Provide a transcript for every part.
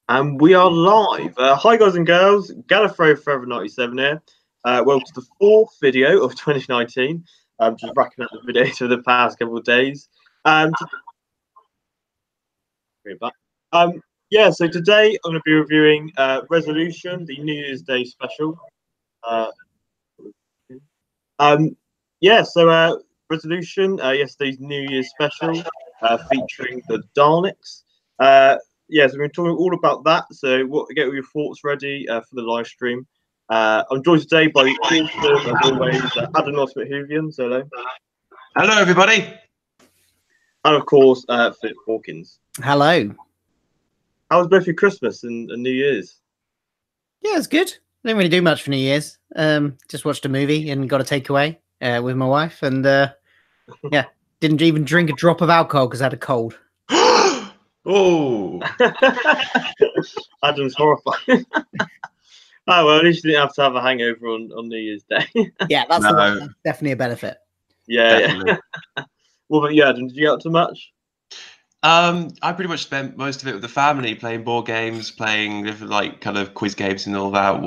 And we are live. Hi, guys and girls. Gallifrey Forever 97 here. Welcome to the fourth video of 2019. I'm just racking up the videos for the past couple of days. So today I'm going to be reviewing Resolution, the New Year's Day special. Resolution, yesterday's New Year's special, featuring the Daleks. We're going to talk all about that. So, get all your thoughts ready for the live stream. I'm joined today by awesome, as always, Adam Osmond-Hoovian. So, hello. Hello, everybody. And of course, Philip Hawkins. Hello. How was both your Christmas and New Year's? Yeah, it's good. I didn't really do much for New Year's. Just watched a movie and got a takeaway with my wife, and didn't even drink a drop of alcohol because I had a cold. Oh, Adam's horrified. Oh well, at least you didn't have to have a hangover on New Year's Day. Yeah, that's definitely a benefit. Yeah. What about you, Adam? Did you get up to much? I pretty much spent most of it with the family, playing board games, playing different kind of quiz games and all that.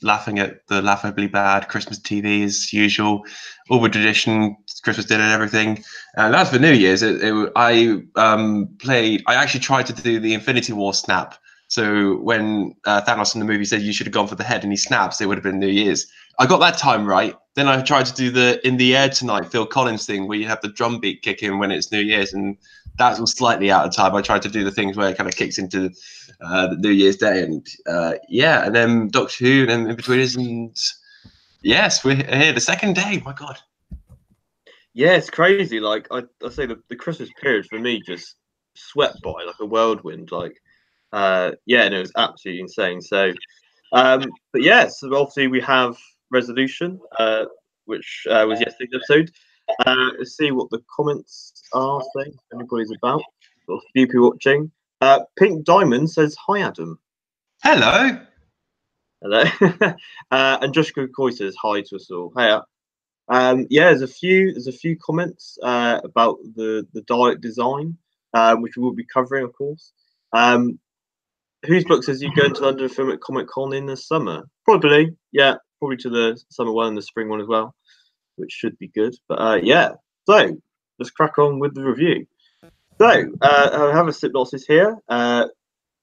Laughing at the laughably bad Christmas TV as usual, all the tradition, Christmas dinner and everything. And as for New Year's, I actually tried to do the Infinity War snap. So when Thanos in the movie said you should have gone for the head and he snaps, it would have been New Year's. I got that time right. Then I tried to do the In the Air Tonight Phil Collins thing where you have the drum beat kick in when it's New Year's, and that was slightly out of time. I tried to do the things where it kind of kicks into the New Year's Day, and and then Doctor Who, and then in between us, and yes, we're here the second day. My God. Yeah, it's crazy. Like I say, the Christmas period for me just swept by like a whirlwind. Like, and it was absolutely insane. So, so obviously we have Resolution, which was yesterday's episode. Let's see what the comments are saying. If anybody's about. Got a few people watching. Pink Diamond says hi, Adam. Hello. Hello. And Josh Coy says hi to us all. Hey. There's a few comments about the Dalek design, which we will be covering, of course. Whose book says you go to London and film at Comic Con in the summer? Probably, yeah. Probably to the summer one and the spring one as well, which should be good. But so let's crack on with the review. So I have a synopsis here. The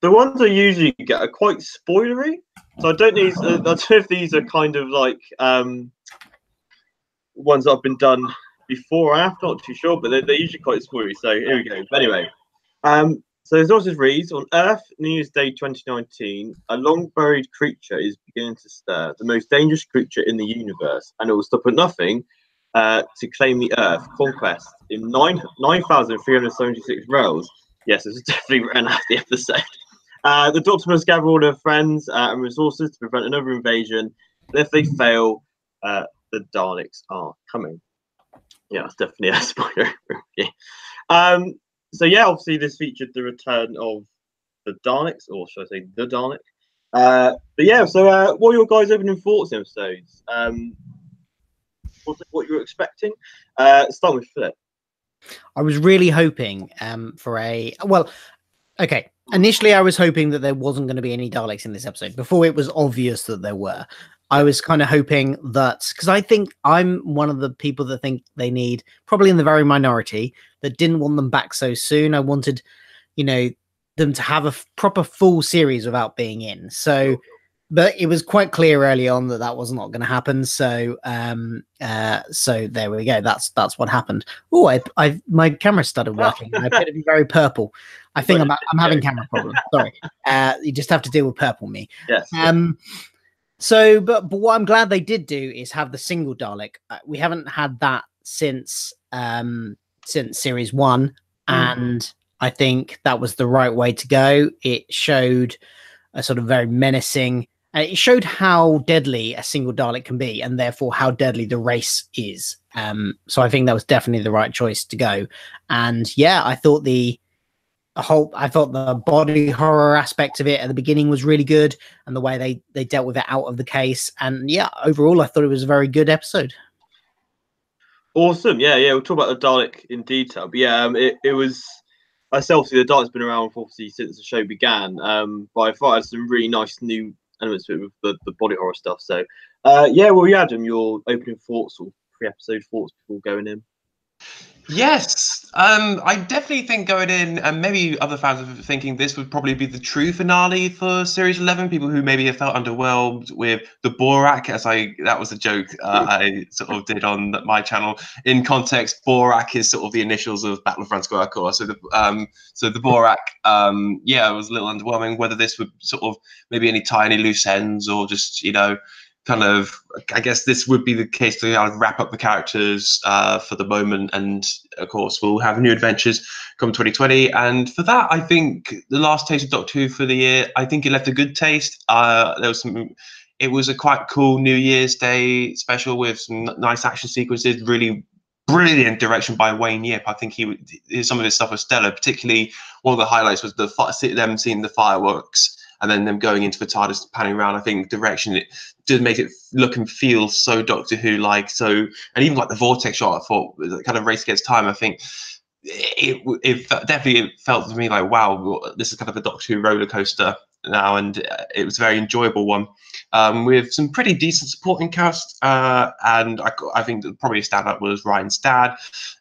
ones I usually get are quite spoilery, so I don't know if these are kind of like ones that have been done before or after. Not too sure, but they're usually quite spoilery. So here we go. But anyway, so the synopsis reads: On Earth, New Year's Day 2019, a long-buried creature is beginning to stir, the most dangerous creature in the universe, and it will stop at nothing to claim the Earth. Conquest in 9,376 rows. Yes, this is definitely written out the episode. The Doctor must gather all their friends and resources to prevent another invasion. And if they fail, the Daleks are coming. Yeah, it's definitely a spoiler. Obviously this featured the return of the Daleks, or should I say the Dalek? What are your guys' opening thoughts on episodes? What you were expecting? Start with Philip. I was really hoping initially I was hoping that there wasn't going to be any Daleks in this episode before it was obvious that there were. I was kind of hoping that, because I think I'm one of the people that think they need, probably in the very minority, that didn't want them back so soon. I wanted, them to have a proper full series without being in. So, but it was quite clear early on that was not going to happen. So, so there we go. That's what happened. Oh, my camera started working. I appear to be very purple. I think I'm having camera problems. Sorry. You just have to deal with purple me. Yes. So, but what I'm glad they did do is have the single Dalek. We haven't had that since series 1, and I think that was the right way to go. It showed a sort of very menacing. It showed how deadly a single Dalek can be, and therefore how deadly the race is. So I think that was definitely the right choice to go. And I thought the body horror aspect of it at the beginning was really good, and the way they dealt with it out of the case. And overall, I thought it was a very good episode. Awesome. Yeah. We'll talk about the Dalek in detail. But it was. I say obviously the Dalek's been around obviously since the show began. But I thought it had some really nice new elements with the body horror stuff. So, yeah, well, you Adam, your opening thoughts or pre-episode thoughts before going in. Yes, I definitely think going in, and maybe other fans are thinking this would probably be the true finale for Series 11. People who maybe have felt underwhelmed with the Borak, that was a joke I sort of did on my channel. In context, Borak is sort of the initials of Battle of Franskoa Corps. So the Borak, yeah, it was a little underwhelming. Whether this would sort of maybe any tiny loose ends or just kind of, I guess this would be the case to kind of wrap up the characters for the moment, and of course we'll have new adventures come 2020. And for that, I think the last taste of Doctor Who for the year, I think it left a good taste. It was a quite cool New Year's Day special with some nice action sequences, really brilliant direction by Wayne Yip. I think some of his stuff was stellar. Particularly, one of the highlights was them seeing the fireworks and then them going into the TARDIS, panning around. I think direction, it did make it look and feel so Doctor Who like. So, and even like the vortex shot, I thought kind of race against time. I think it definitely felt to me like, wow, this is kind of a Doctor Who roller coaster now, and it was a very enjoyable one with some pretty decent supporting cast. And I think that probably a standout was Ryan Stad,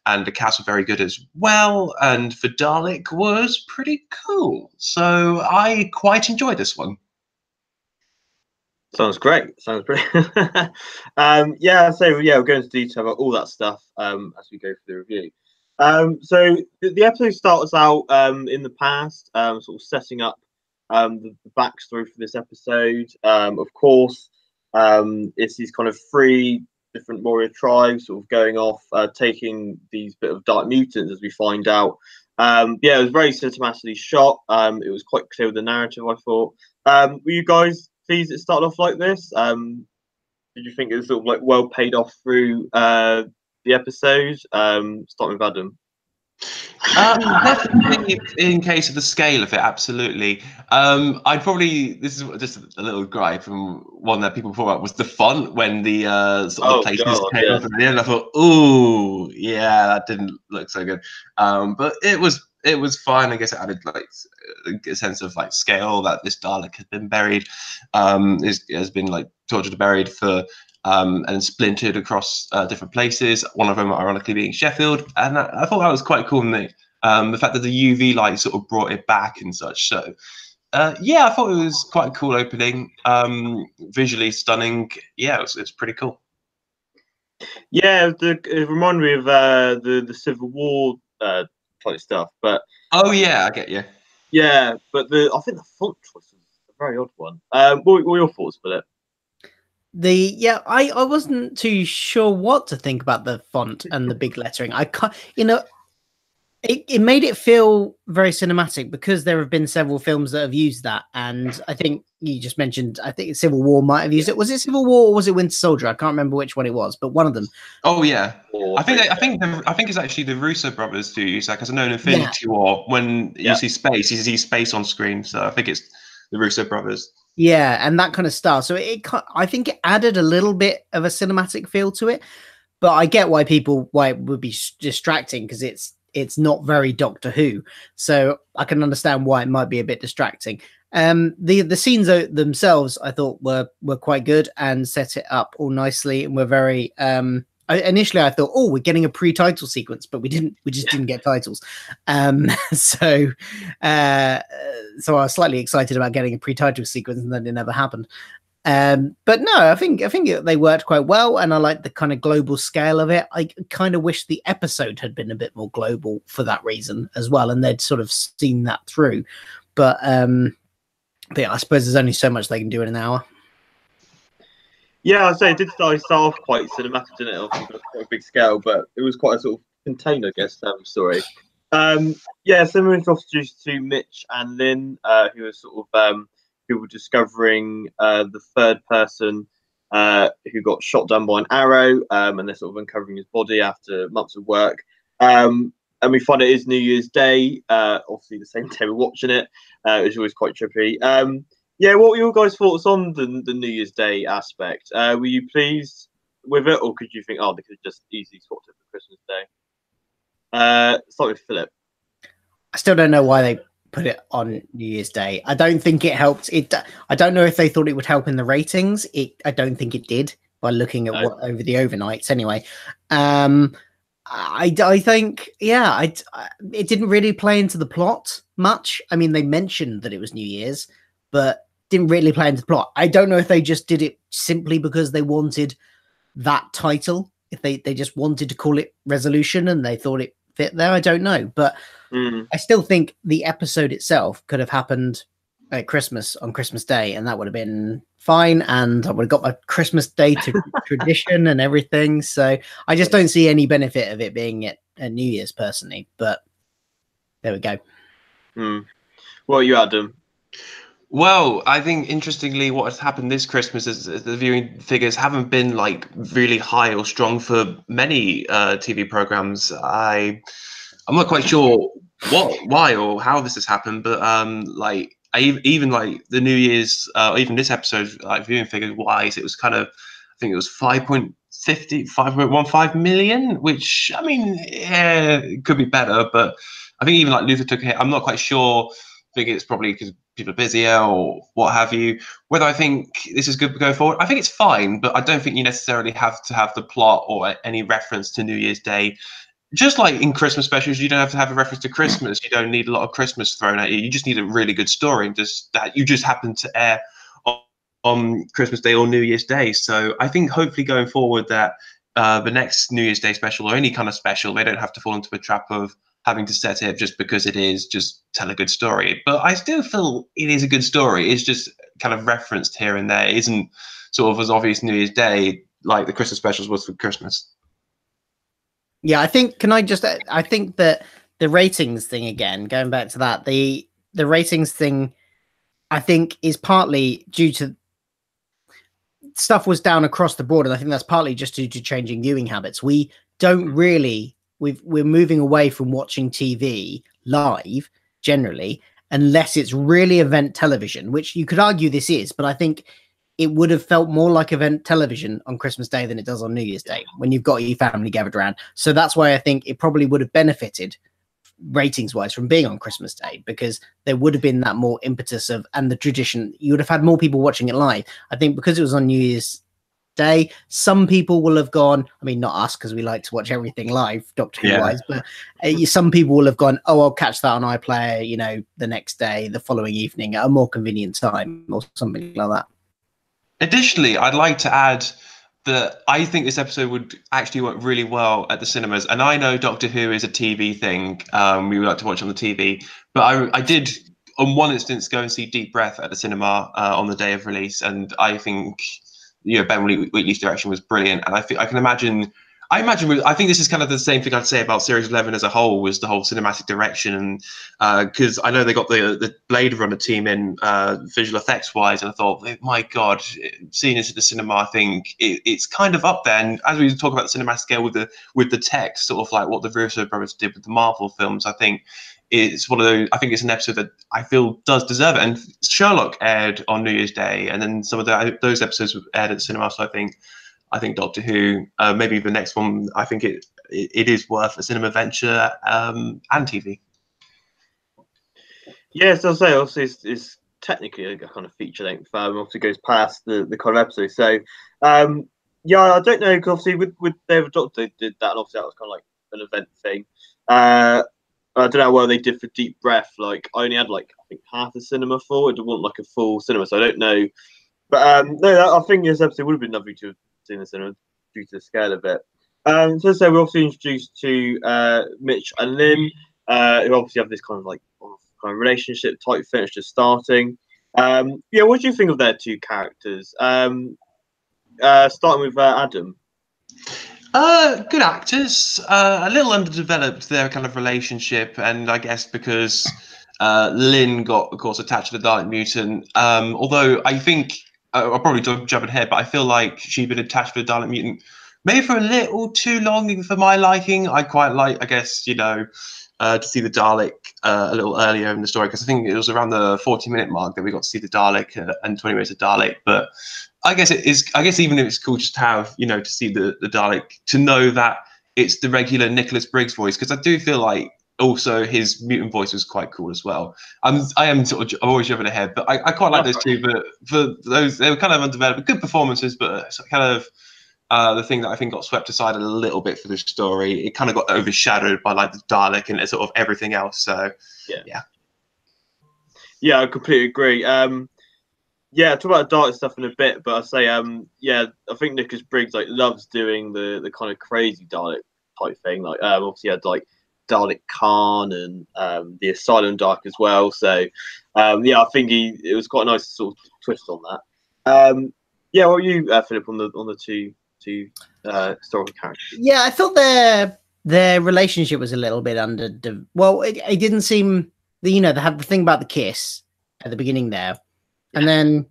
and the cast were very good as well. And for Dalek was pretty cool, so I quite enjoyed this one. Sounds great. Sounds brilliant. Yeah, so yeah, we'll go into detail about all that stuff as we go through the review. So the episode starts out in the past, sort of setting up the backstory for this episode. Of course, it's these kind of 3 different warrior tribes sort of going off, taking these bit of dark mutants, as we find out. Yeah, it was very cinematically shot. It was quite clear with the narrative, I thought. Were you guys pleased it started off like this? Did you think it was sort of like well paid off through the episode? Starting with Adam. Definitely, in case of the scale of it, absolutely. I'd probably, this is just a little gripe from one that people thought about, was the font when the sort of the places came up at the end. I thought, ooh, yeah, that didn't look so good. But it was fine. I guess it added like a sense of like scale that this Dalek has been buried, has been like tortured and buried for. And splintered across different places. One of them, ironically, being Sheffield, and I thought that was quite cool. And the fact that the UV light sort of brought it back and such. So, yeah, I thought it was quite a cool opening. Visually stunning. Yeah, it's pretty cool. Yeah, it reminded me of the Civil War type stuff. But oh yeah, I get you. Yeah, but I think the font choice was a very odd one. What were your thoughts, Philip? I wasn't too sure what to think about the font and the big lettering. I can't, it made it feel very cinematic because there have been several films that have used that, and I think you just mentioned, I think Civil War might have used it. Was it Civil War or was it Winter Soldier? I can't remember which one it was, but one of them. Oh yeah, I think it's actually the Russo brothers who use that, because I know in Infinity War when you see space, you see space on screen. So I think it's the Russo brothers. Yeah, and that kind of style. So I think it added a little bit of a cinematic feel to it, but I get why it would be distracting, because it's not very Doctor Who. So I can understand why it might be a bit distracting. The scenes themselves I thought were quite good and set it up all nicely, and were very initially I thought, oh, we're getting a pre-title sequence, but we just didn't get titles. So I was slightly excited about getting a pre-title sequence, and then it never happened. But no, I think they worked quite well, and I like the kind of global scale of it. I kind of wish the episode had been a bit more global for that reason as well, and they'd sort of seen that through. But yeah, I suppose there's only so much they can do in an hour. Yeah, I'd say it did start off quite cinematic, didn't it? Obviously, quite a big scale, but it was quite a sort of contained, I guess, story. Yeah, so we were introduced to Mitch and Lynn, who were sort of who were discovering the third person who got shot down by an arrow, and they're sort of uncovering his body after months of work. And we find it is New Year's Day, obviously the same day we're watching it, which is always quite trippy. Yeah, what were your guys' thoughts on the New Year's Day aspect? Were you pleased with it, or could you think, oh, they could just easily swapped it for Christmas Day? Start with Philip. I still don't know why they put it on New Year's Day. I don't think it helped. I don't know if they thought it would help in the ratings. I don't think it did by looking at what over the overnights. Anyway, I think it didn't really play into the plot much. I mean, they mentioned that it was New Year's, but didn't really play into the plot. I don't know if they just did it simply because they wanted that title. If they just wanted to call it Resolution and they thought it fit there, I don't know. But I still think the episode itself could have happened at Christmas on Christmas Day, and that would have been fine, and I would have got my Christmas Day to tradition and everything. So I just don't see any benefit of it being at New Year's personally, but there we go. What are you, Adam? Well, I think interestingly, what has happened this Christmas is the viewing figures haven't been like really high or strong for many TV programs. I'm not quite sure why, or how this has happened, but even like the New Year's, even this episode, like viewing figures wise, it was kind of, I think it was 5.15 million, which, I mean, yeah, it could be better, but I think even like Luther took a hit. I'm not quite sure. I think it's probably because people are busier or what have you. Whether I think this is good going forward, I think it's fine, but I don't think you necessarily have to have the plot or any reference to New Year's Day. Just like in Christmas specials, you don't have to have a reference to Christmas. You don't need a lot of Christmas thrown at you. You just need a really good story, just that you just happen to air on Christmas Day or New Year's Day. So I think hopefully going forward that the next New Year's Day special or any kind of special, they don't have to fall into a trap of having to set it just because it is, just tell a good story. But I still feel it is a good story. It's just kind of referenced here and there. It isn't sort of as obvious New Year's Day like the Christmas specials was for Christmas. Yeah, I think that the ratings thing, again, going back to that, the ratings thing, I think is partly due to stuff was down across the board. And I think that's partly just due to changing viewing habits. We don't really, we're moving away from watching TV live generally, unless it's really event television, which you could argue this is, but I think it would have felt more like event television on Christmas Day than it does on New Year's Day when you've got your family gathered around. So that's why I think it probably would have benefited ratings wise from being on Christmas Day, because there would have been that more impetus of, and the tradition, you would have had more people watching it live. I think because it was on New Year's Day, some people will have gone, I mean, not us, because we like to watch everything live, Doctor Who wise, but some people will have gone, oh, I'll catch that on iPlayer, you know, the next day, the following evening at a more convenient time or something like that. Additionally, I'd like to add that I think this episode would actually work really well at the cinemas. And I know Doctor Who is a TV thing. We would like to watch on the TV. But I did, on one instance, go and see Deep Breath at the cinema on the day of release. And I think, you know, Ben Wheatley's direction was brilliant. And I think I think this is kind of the same thing I'd say about Series 11 as a whole, was the whole cinematic direction. And because I know they got the Blade Runner team in visual effects wise, and I thought, my God, seeing this at the cinema, I think it's kind of up there. And as we talk about the cinematic scale with the text, sort of like what the Russo brothers did with the Marvel films, I think it's one of those. I think it's an episode that I feel does deserve it. And Sherlock aired on New Year's Day, and then some of those episodes were aired at the cinema. So I think Doctor Who, maybe the next one, I think it is worth a cinema venture and TV. Yes, I'll say also it's technically a kind of feature length film. Obviously goes past the kind of episode. So yeah, I don't know, because obviously with David Doctor did that, and obviously that was kind of like an event thing. I don't know how well they did for Deep Breath. Like I only had like I think half the cinema full. It wasn't like a full cinema, so I don't know. But no, I think this episode would have been lovely to have seen the cinema due to the scale of it. So we're obviously introduced to Mitch and Lynn, who obviously have this kind of relationship type thing. It's just starting. Yeah, what do you think of their two characters? Starting with Adam. Good actors, a little underdeveloped, their kind of relationship, and I guess because Lynn got, of course, attached to the Dalek mutant. Although I think I'll probably jump ahead, but I feel like she'd been attached to the Dalek mutant maybe for a little too long for my liking. I quite like, I guess, you know, to see the Dalek a little earlier in the story, because I think it was around the 40-minute mark that we got to see the Dalek and 20 minutes of Dalek. But I guess it is. I guess even if it's cool just to have, you know, to see the Dalek, to know that it's the regular Nicholas Briggs voice, because I do feel like also his mutant voice was quite cool as well. I'm always jumping ahead, but I quite like those two. But for those, they were kind of undeveloped, good performances, but kind of the thing that I think got swept aside a little bit for the story. It kind of got overshadowed by like the Dalek and sort of everything else. So yeah, I completely agree. Yeah, talk about dark stuff in a bit, but I say, yeah, I think Nicholas Briggs like loves doing the kind of crazy Dalek type thing. Like, obviously, had like Dalek Khan and the Asylum Dark as well. So, yeah, I think it was quite a nice sort of twist on that. Yeah, what were you, Philip, on the two historical characters? Yeah, I thought their relationship was a little bit well, it didn't seem, they had the thing about the kiss at the beginning there. And then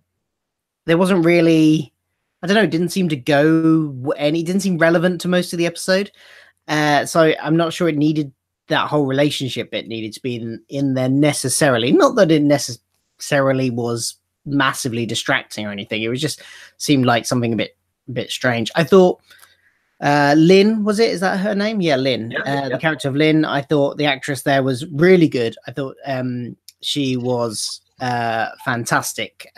there wasn't really, I don't know, it didn't seem to go, and it didn't seem relevant to most of the episode. So I'm not sure it needed, that whole relationship bit needed to be in there necessarily. Not that it necessarily was massively distracting or anything. It was just seemed like something a bit strange. I thought Lynn, was it? Is that her name? Yeah, Lynn. The character of Lynn, I thought the actress there was really good. I thought she was fantastic,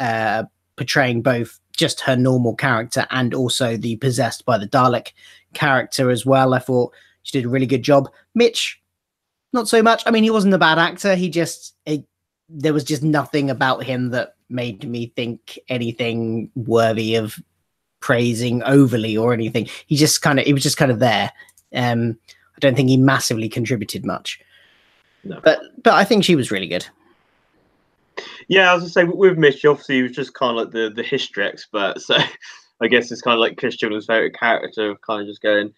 portraying both just her normal character and also the possessed by the Dalek character as well. I thought she did a really good job. Mitch, not so much. I mean, he wasn't a bad actor. There was just nothing about him that made me think anything worthy of praising overly or anything. He was just kind of there. I don't think he massively contributed much. No. But I think she was really good. Yeah, I was gonna say with Mitch, obviously he was just kind of like the history expert. So I guess it's kind of like Chris Chibnall's favorite character of kind of just going,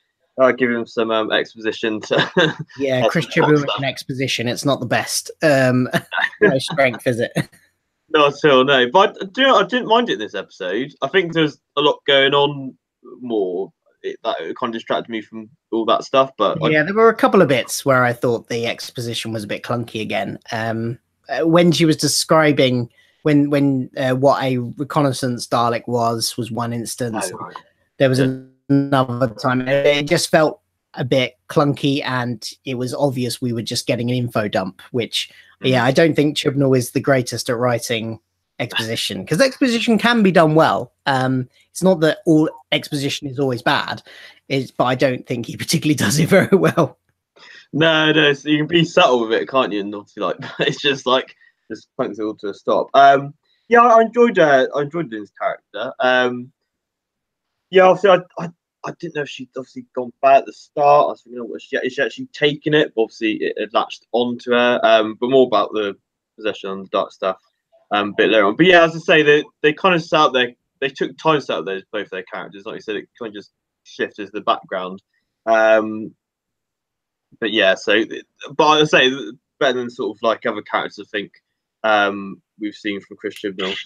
give him some exposition to. Yeah, Chris Chibnall an exposition. It's not the best. No strength, is it? Not at all, no. But I didn't mind it in this episode. I think there's a lot going on more that kind of distracted me from all that stuff. But yeah, there were a couple of bits where I thought the exposition was a bit clunky again. When she was describing when what a reconnaissance Dalek was one instance. Oh, right. There was another time it just felt a bit clunky, and it was obvious we were just getting an info dump, which yeah, I don't think Chibnall is the greatest at writing exposition, because exposition can be done well. It's not that all exposition is always bad, but I don't think he particularly does it very well. No, you can be subtle with it, can't you? And obviously, like, it's just like just punks it all to a stop. Yeah, I enjoyed Lynn's character. Yeah, obviously, I didn't know if she'd obviously gone bad at the start. I was thinking, is she actually taking it? But obviously, it had latched onto her. But more about the possession and the dark stuff a bit later on. But yeah, as I say, they kind of sat there. They took time to set up both their characters. Like you said, it kind of just shifted to the background. But yeah, but I say better than sort of like other characters, I think we've seen from Chris Chibnall.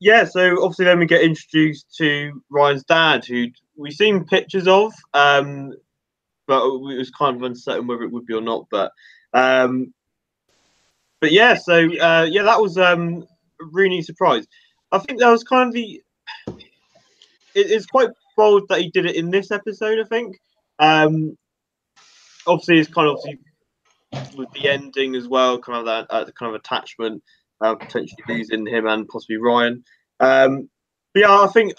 Yeah, so obviously then we get introduced to Ryan's dad, who we've seen pictures of, but it was kind of uncertain whether it would be or not. But yeah, so yeah, that was a really surprise. I think that was kind of it's quite bold that he did it in this episode, I think. Obviously, it's kind of with the ending as well, kind of that kind of attachment, potentially losing him and possibly Ryan. But yeah, I think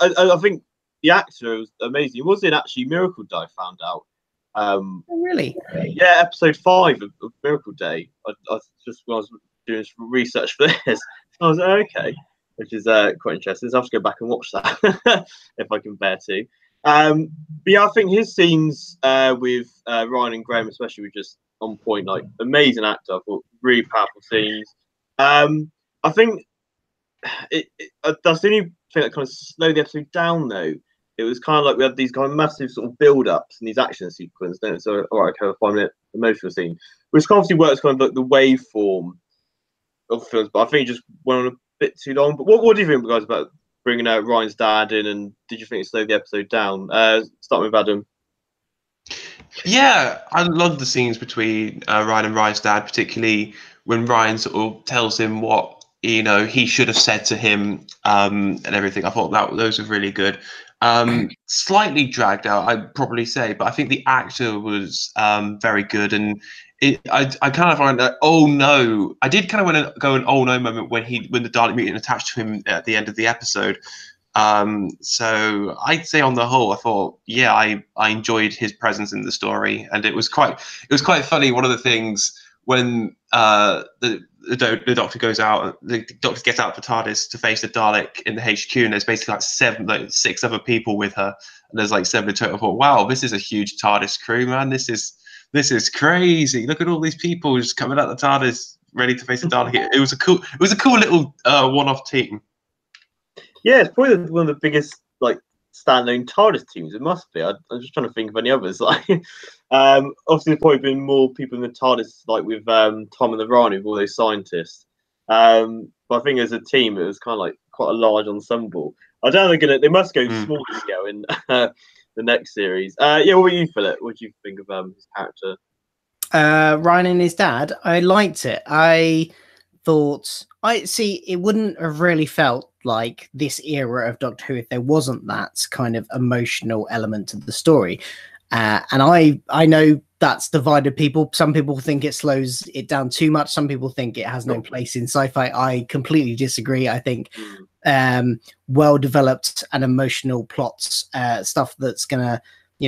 the actor was amazing. He was in actually Miracle Day, I found out. Oh, really? Yeah, episode 5 of Miracle Day. I just when I was doing some research for this, I was like, okay, which is quite interesting. So I have to go back and watch that if I can bear to. But yeah, I think his scenes with Ryan and Graham, especially, were just on point. Like, amazing actor. I thought really powerful scenes. I think that's the only thing that kind of slowed the episode down, though. It was kind of like we had these kind of massive sort of build-ups and these action sequences. Don't it? So, all right, okay, a 5-minute emotional scene, which obviously works kind of like the waveform of films. But I think it just went on a bit too long. But what do you think, guys, about bringing out Ryan's dad in, and did you think it slowed the episode down? Starting with Adam. Yeah, I love the scenes between Ryan and Ryan's dad, particularly when Ryan sort of tells him what he should have said to him and everything. I thought those were really good. Slightly dragged out, I'd probably say, but I think the actor was very good, and I kind of find that, oh no, I did kind of want to go an oh no moment when the Dalek mutant attached to him at the end of the episode. So I'd say on the whole, I thought, yeah, I enjoyed his presence in the story, and it was quite funny. One of the things when the Doctor goes out, the Doctor gets out for TARDIS to face the Dalek in the HQ, and there's basically like six other people with her, and there's like 7 in total. I thought, wow, this is a huge TARDIS crew, man. This is crazy. Look at all these people just coming out the TARDIS ready to face the Dalek. It was a cool little one-off team. Yeah, it's probably one of the biggest like standalone TARDIS teams. It must be. I'm just trying to think of any others. Like, obviously, there's probably been more people in the TARDIS, like with Tom and the Rhino, with all those scientists. But I think as a team, it was kind of like quite a large ensemble. I don't know they must go smaller scale in the next series. Yeah, what about you, Philip? What do you think of his character? Ryan and his dad. I liked it. I thought it wouldn't have really felt like this era of Doctor Who if there wasn't that kind of emotional element to the story. And I know that's divided people. Some people think it slows it down too much. Some people think it has no place in sci-fi. I completely disagree. I think well-developed and emotional plots, stuff that's gonna,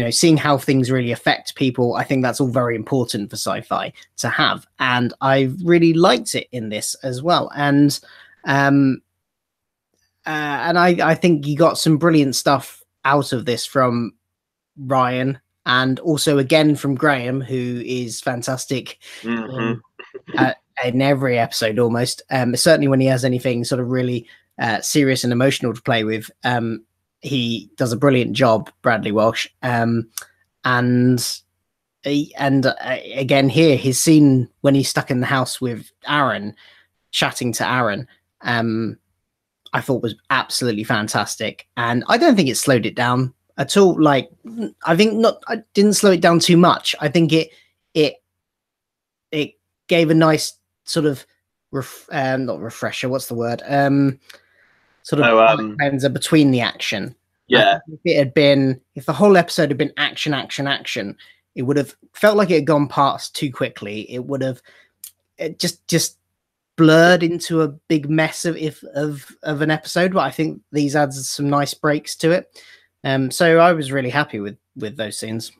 seeing how things really affect people, I think that's all very important for sci-fi to have. And I really liked it in this as well. And I think you got some brilliant stuff out of this from Ryan, and also again from Graham, who is fantastic in every episode almost. Certainly when he has anything sort of really serious and emotional to play with, he does a brilliant job, Bradley Walsh. And again here, his scene when he's stuck in the house with Aaron, chatting to Aaron, I thought was absolutely fantastic. And I don't think it slowed it down at all. Like, I didn't slow it down too much. I think it gave a nice sort of not refresher. What's the word? Sort of between the action. Yeah. If the whole episode had been action, it would have felt like it had gone past too quickly. It would have just blurred into a big mess of an episode. But I think these adds some nice breaks to it. So I was really happy with those scenes.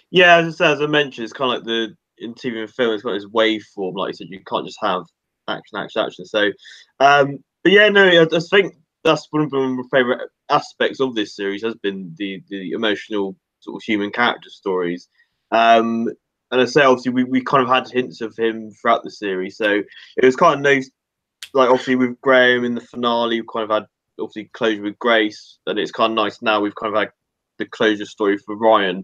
Yeah, as I mentioned, it's kind of like in TV and film, it's got this waveform. Like you said, you can't just have action. So, but yeah, no, I just think that's one of my favorite aspects of this series has been the emotional sort of human character stories. And I say, obviously, we kind of had hints of him throughout the series, so it was kind of nice. Like, obviously, with Graham in the finale, we kind of had obviously closure with Grace, and it's kind of nice now we've kind of had the closure story for Ryan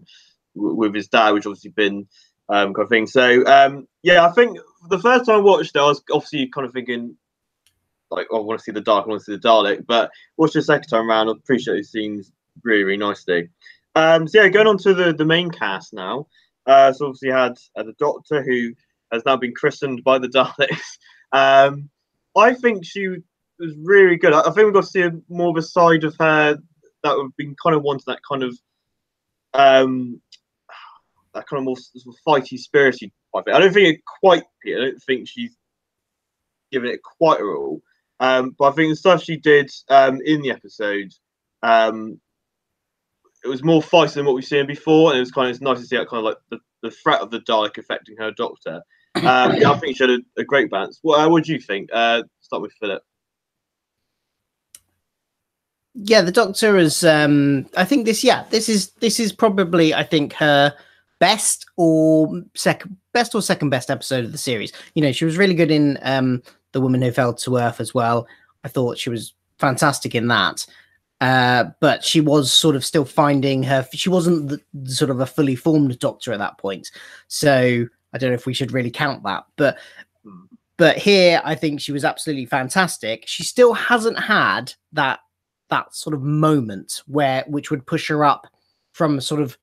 with his dad, which obviously been kind of thing. So yeah, I think the first time I watched it, I was obviously kind of thinking like, I want to see the Dalek, I want to see the Dalek. But watched the second time around, I appreciate these scenes really, really nicely. So yeah, going on to the main cast now. So obviously had the Doctor, who has now been christened by the Daleks. I think she was really good. I think we got to see more of a side of her that we've been kind of wanting, that kind of more sort of fighty, spirity type. I don't think it quite. I don't think she's given it quite a all. But I think the stuff she did in the episode, it was more feisty than what we've seen before, and it was kind of nice to see that kind of like the threat of the Dalek affecting her Doctor. Yeah, I think she had a great balance. What do you think? Start with Philip. Yeah, the Doctor is. I think this is probably, I think, her best or second best episode of the series. She was really good in The Woman Who Fell to Earth as well. I thought she was fantastic in that. But she was sort of still finding her. She wasn't the sort of a fully formed Doctor at that point. So I don't know if we should really count that. But here, I think she was absolutely fantastic. She still hasn't had that sort of moment which would push her up from sort of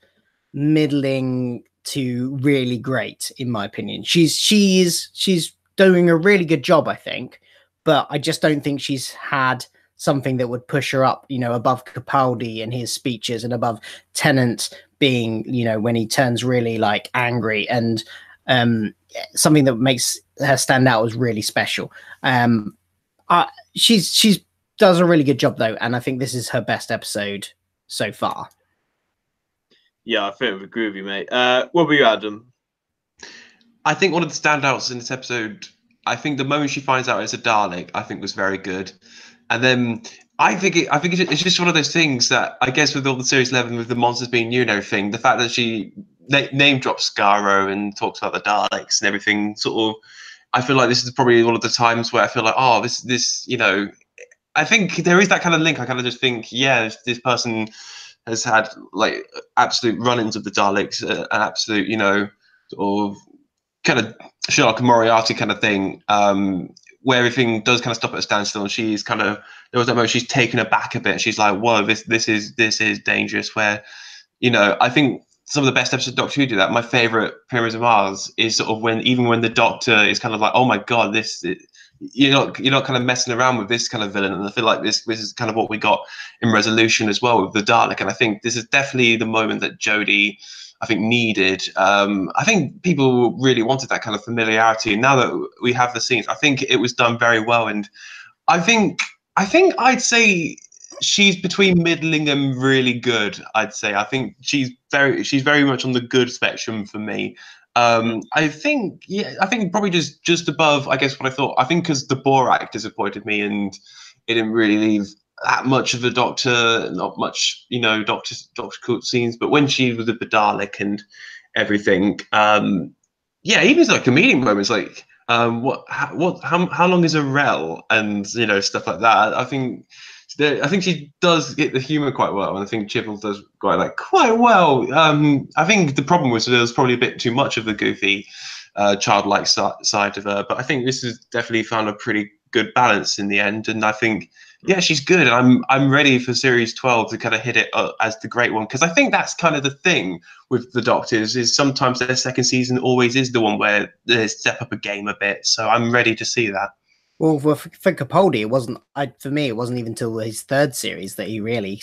middling to really great, in my opinion. She's doing a really good job, I think, but I just don't think she's had something that would push her up, above Capaldi and his speeches, and above Tennant being, when he turns really like angry, and something that makes her stand out as really special. She's does a really good job though, and I think this is her best episode so far. Yeah, I think I agree with you, mate. What about you, Adam? I think one of the standouts in this episode, I think the moment she finds out it's a Dalek, I think was very good. And then I think it's just one of those things that I guess with all the Series 11, with the monsters being new and everything, the fact that she name drops Skaro and talks about the Daleks and everything, sort of, I feel like this is probably one of the times where I feel like, oh, this, you know, I think there is that kind of link. I kind of just think, yeah, this person has had like absolute run-ins of the Daleks, an absolute, you know, sort of kind of Sherlock Moriarty kind of thing, where everything does kind of stop at a standstill, and she's kind of, there was that moment she's taken aback a bit. She's like, whoa, this is dangerous. Where, you know, I think some of the best episodes of Doctor Who do that. My favorite, Pyramids of Mars, is sort of when the Doctor is kind of like, oh my god, you're not kind of messing around with this kind of villain. And I feel like this is kind of what we got in Resolution as well with the Dalek. And I think this is definitely the moment that Jodie, I think, needed. I think people really wanted that kind of familiarity. And now that we have the scenes, I think it was done very well. And I think I'd say she's between middling and really good. I'd say I think she's very much on the good spectrum for me. I think probably just above, I guess, what I thought. I think because the Borak disappointed me, and it didn't really leave that much of the Doctor, not much, you know, Doctor Cook scenes. But when she was with the Dalek and everything, yeah, even like comedic moments, like how long is a rel, and you know, stuff like that. I think she does get the humor quite well, and I think Chibnall does quite well. I think the problem was there was probably a bit too much of the goofy, childlike side of her, but I think this has definitely found a pretty good balance in the end, and I think, yeah, she's good, and I'm ready for Series 12 to kind of hit it as the great one, because I think that's kind of the thing with the Doctors, is sometimes their second season always is the one where they step up a game a bit, so I'm ready to see that. Well, for Capaldi, it wasn't. For me, it wasn't even until his third series that he really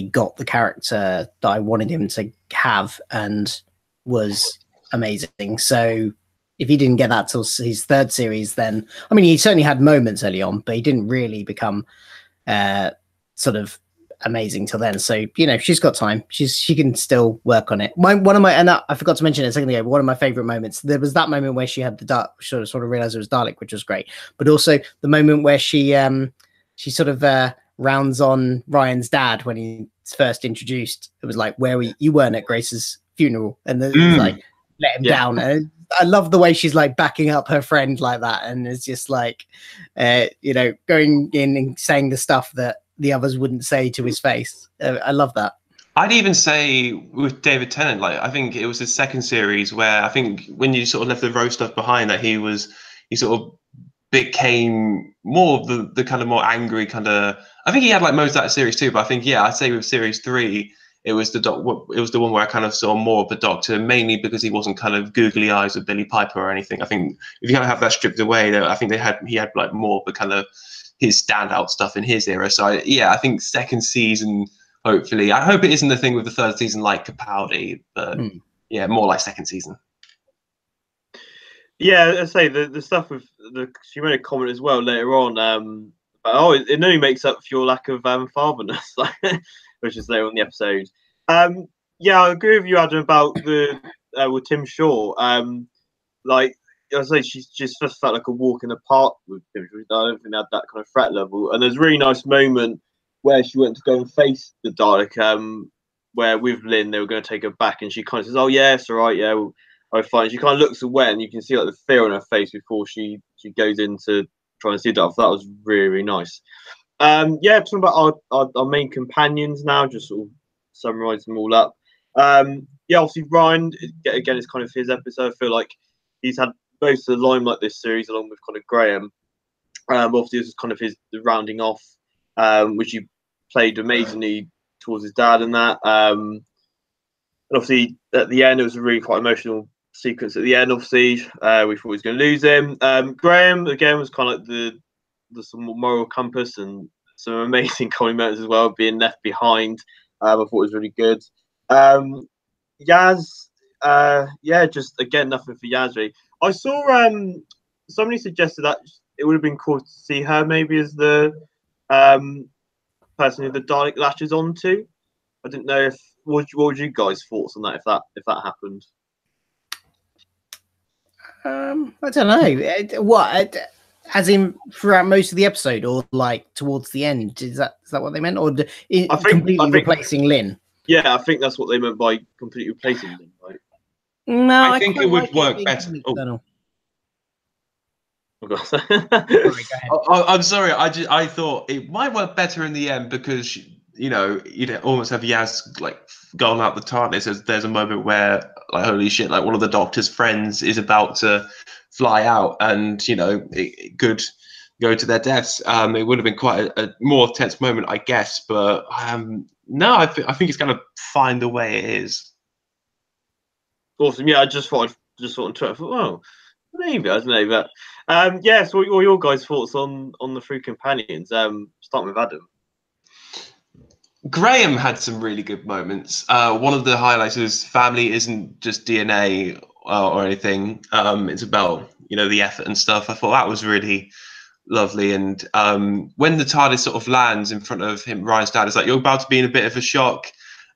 got the character that I wanted him to have, and was amazing. So, if he didn't get that till his third series, then I mean, he certainly had moments early on, but he didn't really become sort of amazing till then. So, you know, she's got time. She can still work on it. One of my, and I forgot to mention it a second ago, but one of my favorite moments, there was that moment where she had the dark, sort of realized it was Dalek, which was great, but also the moment where she sort of rounds on Ryan's dad when he's first introduced. It was like, where you weren't at Grace's funeral, and like let him down. And I love the way she's like backing up her friend like that, and it's just like you know, going in and saying the stuff that the others wouldn't say to his face. I love that. I'd even say with David Tennant, like, I think it was his second series where I think when you sort of left the Rose stuff behind, that he sort of became more of the kind of more angry kind of. I think he had like most of that series too, but I think, yeah, I'd say with Series 3, it was the one where I kind of saw more of the Doctor, mainly because he wasn't kind of googly eyes with Billy Piper or anything. I think if you kind of have that stripped away, I think he had like more of the kind of his standout stuff in his era. So I think second season, hopefully, I hope it isn't the thing with the third season like Capaldi, but yeah, more like second season. Yeah, I say the stuff with she made a comment as well later on. It only makes up for your lack of fatherness, which is later on in the episode. Yeah, I agree with you, Adam, about the with Tim Shaw. Like I say, she's just felt like a walk in the park with Tim Shaw. I don't think they had that kind of threat level. And there's a really nice moment where she went to go and face the Dalek, where with Lynn they were going to take her back, and she kind of says, "Oh yeah, it's all right, yeah, well, fine." She kind of looks away, and you can see like the fear on her face before she goes into trying to see that. That was really, really nice. Yeah, talking about our main companions now, just sort of summarise them all up. Yeah, obviously Ryan, again, it's kind of his episode. I feel like he's had most of the limelight this series, along with kind of Graham. Obviously, this is kind of the rounding off, which he played amazingly towards his dad and that. And obviously, at the end, it was a really quite emotional sequence at the end. Obviously, we thought he was going to lose him. Graham, again, was kind of like the some moral compass, and some amazing comments as well, being left behind. I thought it was really good. Yaz, yeah, just again nothing for Yasri. I saw somebody suggested that it would have been cool to see her maybe as the person who the Dalek latches onto. I didn't know if what would you guys' thoughts on that if that happened. I don't know. What? As in throughout most of the episode, or like towards the end? Is that what they meant, or completely replacing Lynn? Yeah, I think that's what they meant by completely replacing Lynn, right? No, I think it would work better. I'm sorry. I thought it might work better in the end because you'd almost have Yaz like going out the TARDIS. There's a moment where like holy shit, like one of the Doctor's friends is about to fly out, and it could go to their deaths. It would have been quite a more tense moment, I guess. But no, I think it's going to find the way it is. Awesome. Yeah, I just thought on Twitter. I thought, well, maybe I don't know, but yeah. So, what are your guys' thoughts on the three companions? Starting with Adam. Graham had some really good moments. One of the highlights is family isn't just DNA or anything. It's about the effort and stuff. I thought that was really lovely. And when the TARDIS sort of lands in front of him, Ryan's dad is like, "You're about to be in a bit of a shock."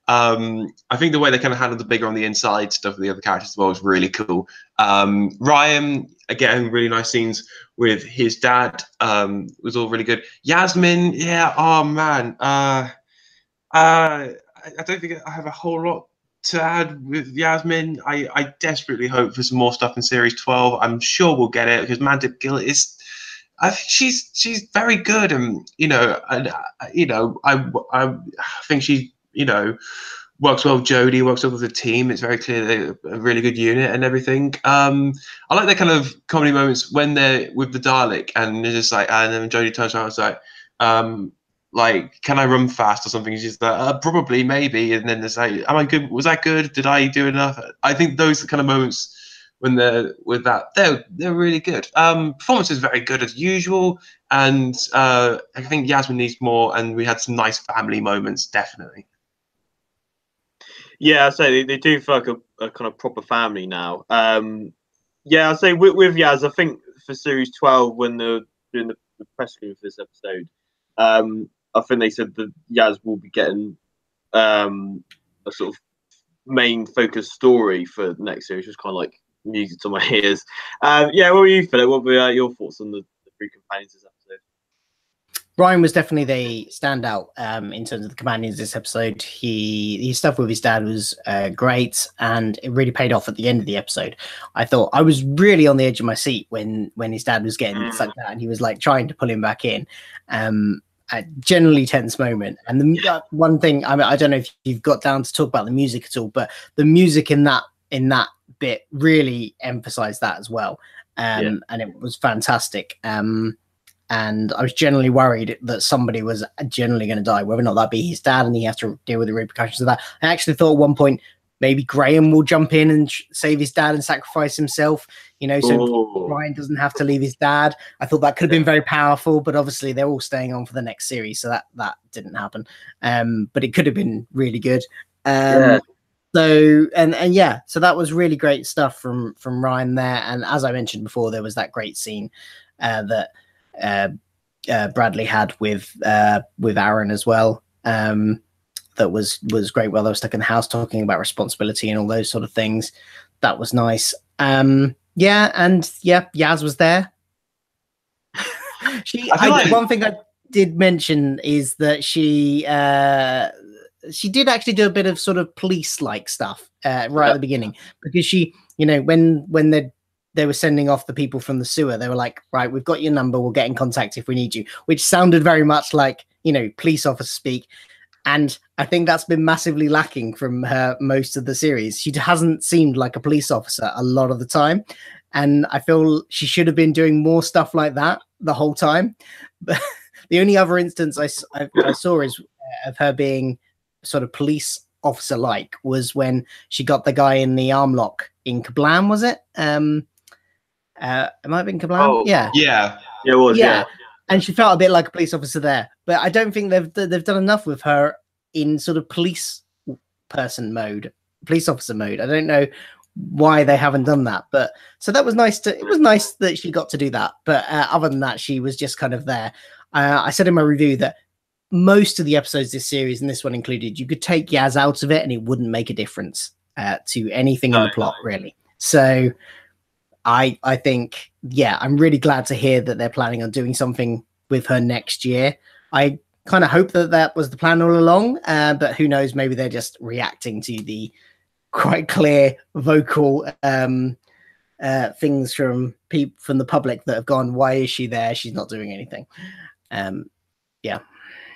I think the way they kind of handled the bigger on the inside stuff with the other characters as well was really cool. Ryan, again, really nice scenes with his dad. Was all really good. Yasmin, yeah, oh man. I don't think I have a whole lot to add with Yasmin. I desperately hope for some more stuff in Series 12. I'm sure we'll get it because Mandip Gill is. I think she's very good, and I think she works well with Jodie, works well with the team. It's very clear they're a really good unit and everything. I like their kind of comedy moments when they're with the Dalek and they're just like, and then Jodie turns around and is like, can I run fast or something? She's like, probably, maybe. And then there's like, am I good? Was that good? Did I do enough? I think those kind of moments when they're with that, they're really good. Performance is very good as usual. And I think Yasmin needs more. And we had some nice family moments, definitely. Yeah, I say they do feel like a kind of proper family now. Yeah, I say with Yaz, I think for Series 12, when they're doing the press screen for this episode, I think they said that Yaz will be getting a sort of main focus story for the next series, which is kind of like music to my ears. Yeah, what were you, Philip? What were your thoughts on the three companions this episode? Ryan was definitely the standout in terms of the companions this episode. His stuff with his dad was great, and it really paid off at the end of the episode. I thought I was really on the edge of my seat when his dad was getting sucked out and he was like trying to pull him back in. A generally tense moment. And the one thing, I mean, I don't know if you've got down to talk about the music at all, but the music in that bit really emphasized that as well. And it was fantastic. And I was generally worried that somebody was generally going to die, whether or not that be his dad and he has to deal with the repercussions of that. I actually thought at one point maybe Graham will jump in and save his dad and sacrifice himself, so Ryan doesn't have to leave his dad. I thought that could have been very powerful, but obviously they're all staying on for the next series, so that didn't happen. But it could have been really good. So that was really great stuff from Ryan there. And as I mentioned before, there was that great scene that Bradley had with Aaron as well. That was great while they were stuck in the house talking about responsibility and all those sort of things. That was nice. Yaz was there. One thing I did mention is that she did actually do a bit of sort of police-like stuff right at the beginning, because she, when they were sending off the people from the sewer, they were like, right, we've got your number, we'll get in contact if we need you, which sounded very much like, police officer speak. And I think that's been massively lacking from her most of the series. She hasn't seemed like a police officer a lot of the time. And I feel she should have been doing more stuff like that the whole time. But the only other instance I saw is of her being sort of police officer-like was when she got the guy in the arm lock in Kablam, was it? It might have been Kablam? Oh, yeah. Yeah, it was, yeah. And she felt a bit like a police officer there, but I don't think they've done enough with her in sort of police officer mode. I don't know why they haven't done that. But so that was nice it was nice that she got to do that. But other than that, she was just kind of there. I said in my review that most of the episodes this series, and this one included, you could take Yaz out of it and it wouldn't make a difference to anything in the plot, really. So I think, yeah, I'm really glad to hear that they're planning on doing something with her next year. I kind of hope that was the plan all along, but who knows, maybe they're just reacting to the quite clear vocal things from the public that have gone, why is she there? She's not doing anything. Yeah.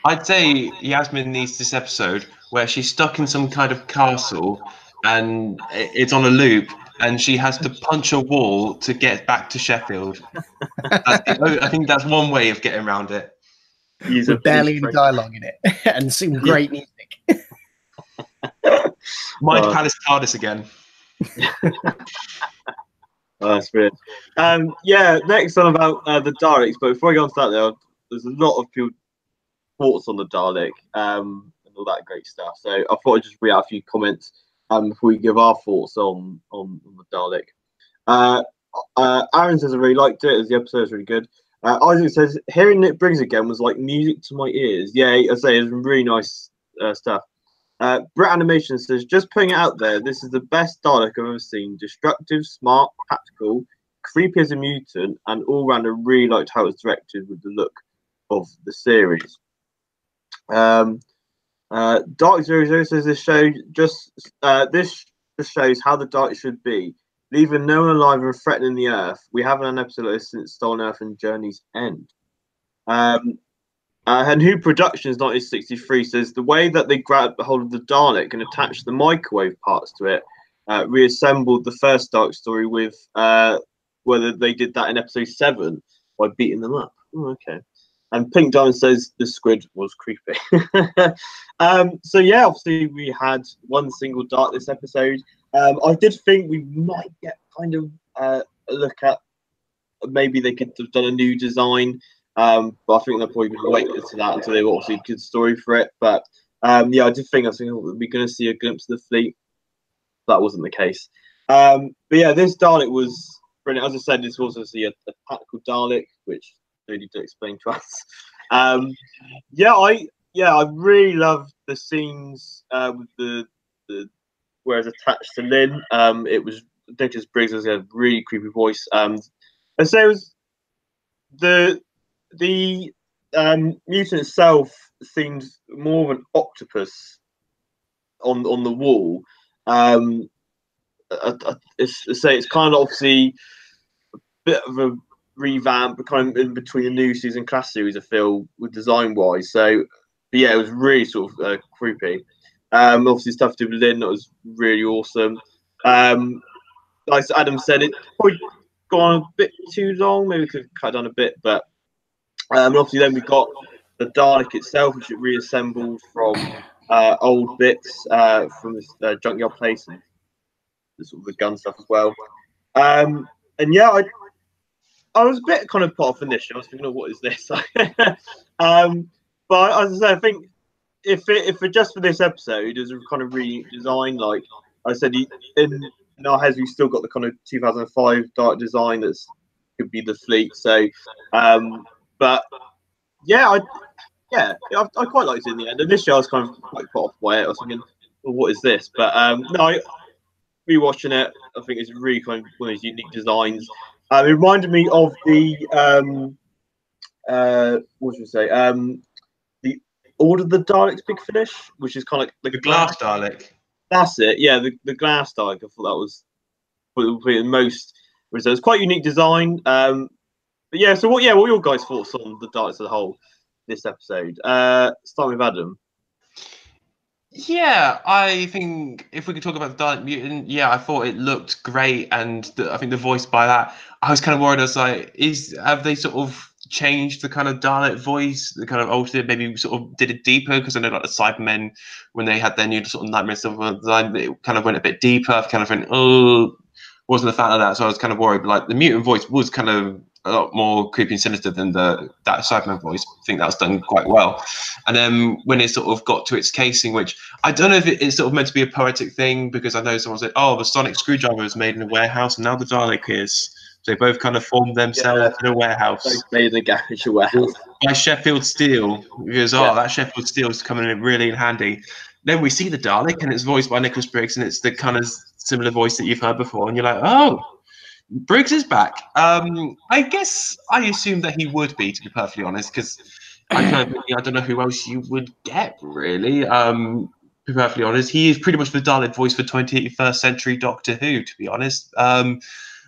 I'd say Yasmin needs this episode where she's stuck in some kind of castle and it's on a loop and she has to punch a wall to get back to Sheffield. I think that's one way of getting around it. With barely any dialogue in it and some great music. Mind Palace TARDIS again. That's brilliant. Yeah, next on about the Daleks, but before I go on to that, there's a lot of people thoughts on the Dalek and all that great stuff. So I thought I'd just read out a few comments before we give our thoughts on the Dalek. Aaron says I really liked it, as the episode is really good. Isaac says hearing Nick Briggs again was like music to my ears. Yeah, I say it's really nice stuff. Brett Animation says just putting it out there, this is the best Dalek I've ever seen. Destructive, smart, practical, creepy as a mutant, and all round I really liked how it was directed with the look of the series. Dark 00 says this show just shows how the Daleks should be, leaving no one alive and threatening the Earth. We haven't had an episode like this since Stolen Earth and Journey's End. And Who Productions 1963 says the way that they grabbed hold of the Dalek and attached the microwave parts to it reassembled the first Dalek story with whether they did that in episode 7 by beating them up. Oh, okay. And Pink Diamond says the squid was creepy. So yeah, obviously we had one single Dalek this episode. I did think we might get kind of a look at maybe they could have done a new design. But I think they're probably going to wait to that until they've obviously a good story for it. But yeah, I did think we're going to see a glimpse of the fleet. That wasn't the case. But yeah, this Dalek was brilliant. As I said, this was obviously a tactical Dalek, which they need to explain to us. Yeah, I really loved the scenes with the where it's attached to Lynn. It was Nicholas Briggs has a really creepy voice. And so it was the mutant itself seemed more of an octopus on the wall. It's kind of obviously a bit of a revamp, but kind of in between the new season class series, I feel, with design wise. So but yeah, it was really sort of creepy. Obviously stuff to do with Lynn that was really awesome. Like Adam said, it probably gone a bit too long. Maybe we could cut down a bit, but obviously then we got the Dalek itself, which it reassembled from old bits from this junkyard place and the sort of the gun stuff as well. And yeah, I was a bit kind of put off initially. I was thinking, oh, what is this? But as I say, I think if it just for this episode is a kind of redesign, like I said, in our heads we've still got the kind of 2005 Dalek design that's could be the fleet. So, but yeah, I quite liked it in the end. Initially, I was kind of quite put off by it. I was thinking, well, what is this? But no, rewatching it, I think it's really kind of one of those unique designs. It reminded me of the what should we say? The Order of the Daleks Big Finish, which is kind of like the glass Dalek. That's it. Yeah, the glass Dalek. I thought that was probably the most. It was quite unique design. But yeah, so what are your guys' thoughts on the Daleks as a whole this episode? Starting with Adam. Yeah, I think if we could talk about the Dalek Mutant, yeah, I thought it looked great, and I think the voice by that, I was kind of worried. I was like, have they sort of changed the kind of Dalek voice, the kind of altered it, maybe sort of did it deeper? Because I know like the Cybermen, when they had their new sort of Nightmare stuff design, it kind of went a bit deeper. I've kind of went, wasn't a fan of that, so I was kind of worried. But like the Mutant voice was kind of a lot more creepy and sinister than that Cyberman voice. I think that's done quite well. And then when it sort of got to its casing, which I don't know if it's sort of meant to be a poetic thing, because I know someone said, "Oh, the sonic screwdriver was made in a warehouse, and now the Dalek is." So they both kind of formed themselves in a warehouse. Both made in a garage or warehouse. By Sheffield Steel. Because that Sheffield Steel is coming in really in handy. Then we see the Dalek, and it's voiced by Nicholas Briggs, and it's the kind of similar voice that you've heard before, and you're like, oh, Briggs is back. I guess I assumed that he would be, to be perfectly honest, because I don't know who else you would get, really. To be perfectly honest, he is pretty much the Dalek voice for 21st century Doctor Who, to be honest.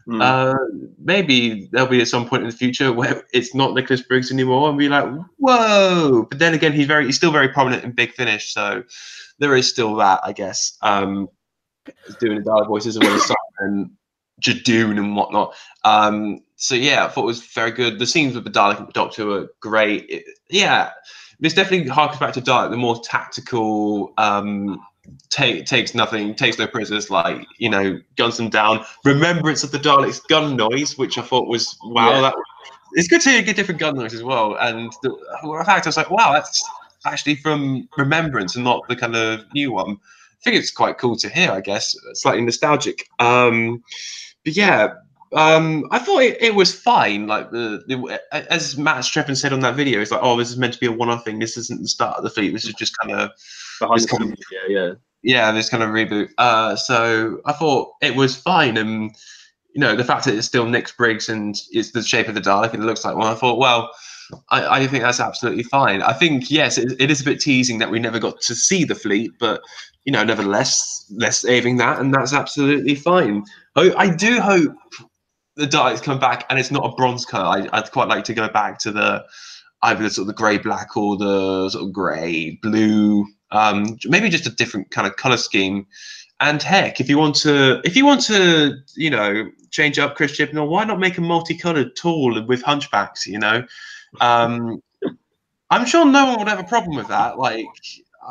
Maybe there'll be at some point in the future where it's not Nicholas Briggs anymore, and be like, whoa! But then again, he's still very prominent in Big Finish, so there is still that, I guess. Doing the Dalek voices as well as and Jadoon and whatnot. So yeah, I thought it was very good. The scenes with the Dalek and the Doctor were great. This definitely harkens back to Dalek, the more tactical. Takes no prisoners, like, guns them down. Remembrance of the Dalek's gun noise, which I thought was it's good to hear a different gun noise as well. And the fact I was like, wow, that's actually from Remembrance and not the kind of new one. I think it's quite cool to hear, I guess, slightly nostalgic. But yeah, I thought it was fine. Like as Matt Streffen said on that video, it's like, oh, this is meant to be a one-off thing. This isn't the start of the fleet. This is just kind of behind the scenes. This kind of reboot. So I thought it was fine, and the fact that it's still Nick Briggs and it's the shape of the Dalek and it looks like one. I thought, well, I think that's absolutely fine. I think yes, it is a bit teasing that we never got to see the fleet, but nevertheless, less saving that, and that's absolutely fine. I do hope the Daleks come back and it's not a bronze color. I'd quite like to go back to either the sort of the grey black or the sort of grey blue. Maybe just a different kind of color scheme. And heck, if you want to, change up Chris Chibnall, why not make a multicolored tool with hunchbacks? I'm sure no one would have a problem with that. Like,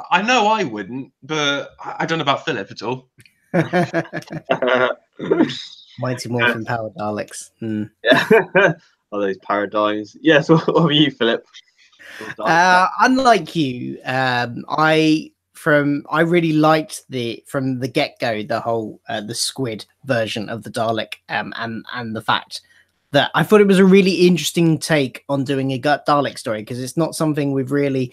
I know I wouldn't, but I don't know about Philip at all. Mighty Morphin Power Daleks. Yeah. Oh, those paradigms. Yes. What were you, Philip? Unlike you, I really liked from the get-go the whole the squid version of the Dalek, and the fact that I thought it was a really interesting take on doing a Dalek story, because it's not something we've really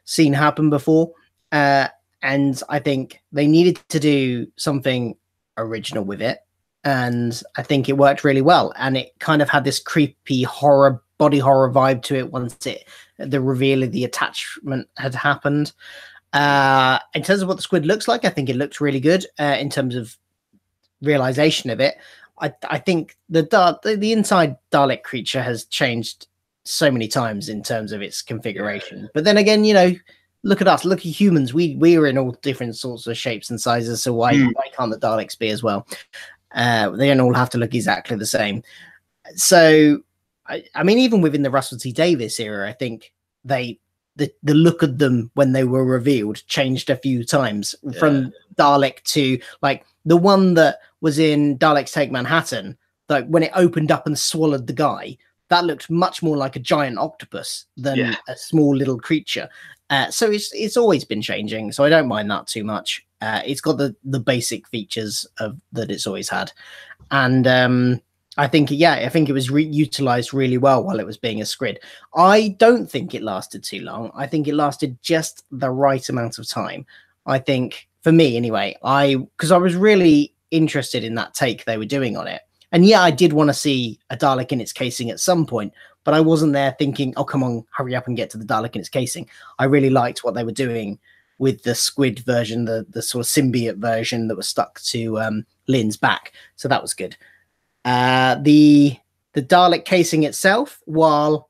seen happen before, and I think they needed to do something original with it, and I think it worked really well, and it kind of had this creepy body horror vibe to it once the reveal of the attachment had happened. In terms of what the squid looks like, I think it looks really good. In terms of realization of it, I think the inside Dalek creature has changed so many times in terms of its configuration. But then again, look at us, look at humans. We are in all different sorts of shapes and sizes. So why can't the Daleks be as well? They don't all have to look exactly the same. So I mean, even within the Russell T Davies era, I think the look of them when they were revealed changed a few times, from Dalek to like the one that was in Daleks Take Manhattan. Like when it opened up and swallowed the guy, that looked much more like a giant octopus than a small little creature. So it's always been changing. So I don't mind that too much. It's got the basic features that it's always had, and I think it was utilized really well while it was being a squid. I don't think it lasted too long. I think it lasted just the right amount of time. I think, for me anyway, because I was really interested in that take they were doing on it. And I did want to see a Dalek in its casing at some point, but I wasn't there thinking, oh, come on, hurry up and get to the Dalek in its casing. I really liked what they were doing with the squid version, the sort of symbiote version that was stuck to Lynn's back. So that was good. The Dalek casing itself, while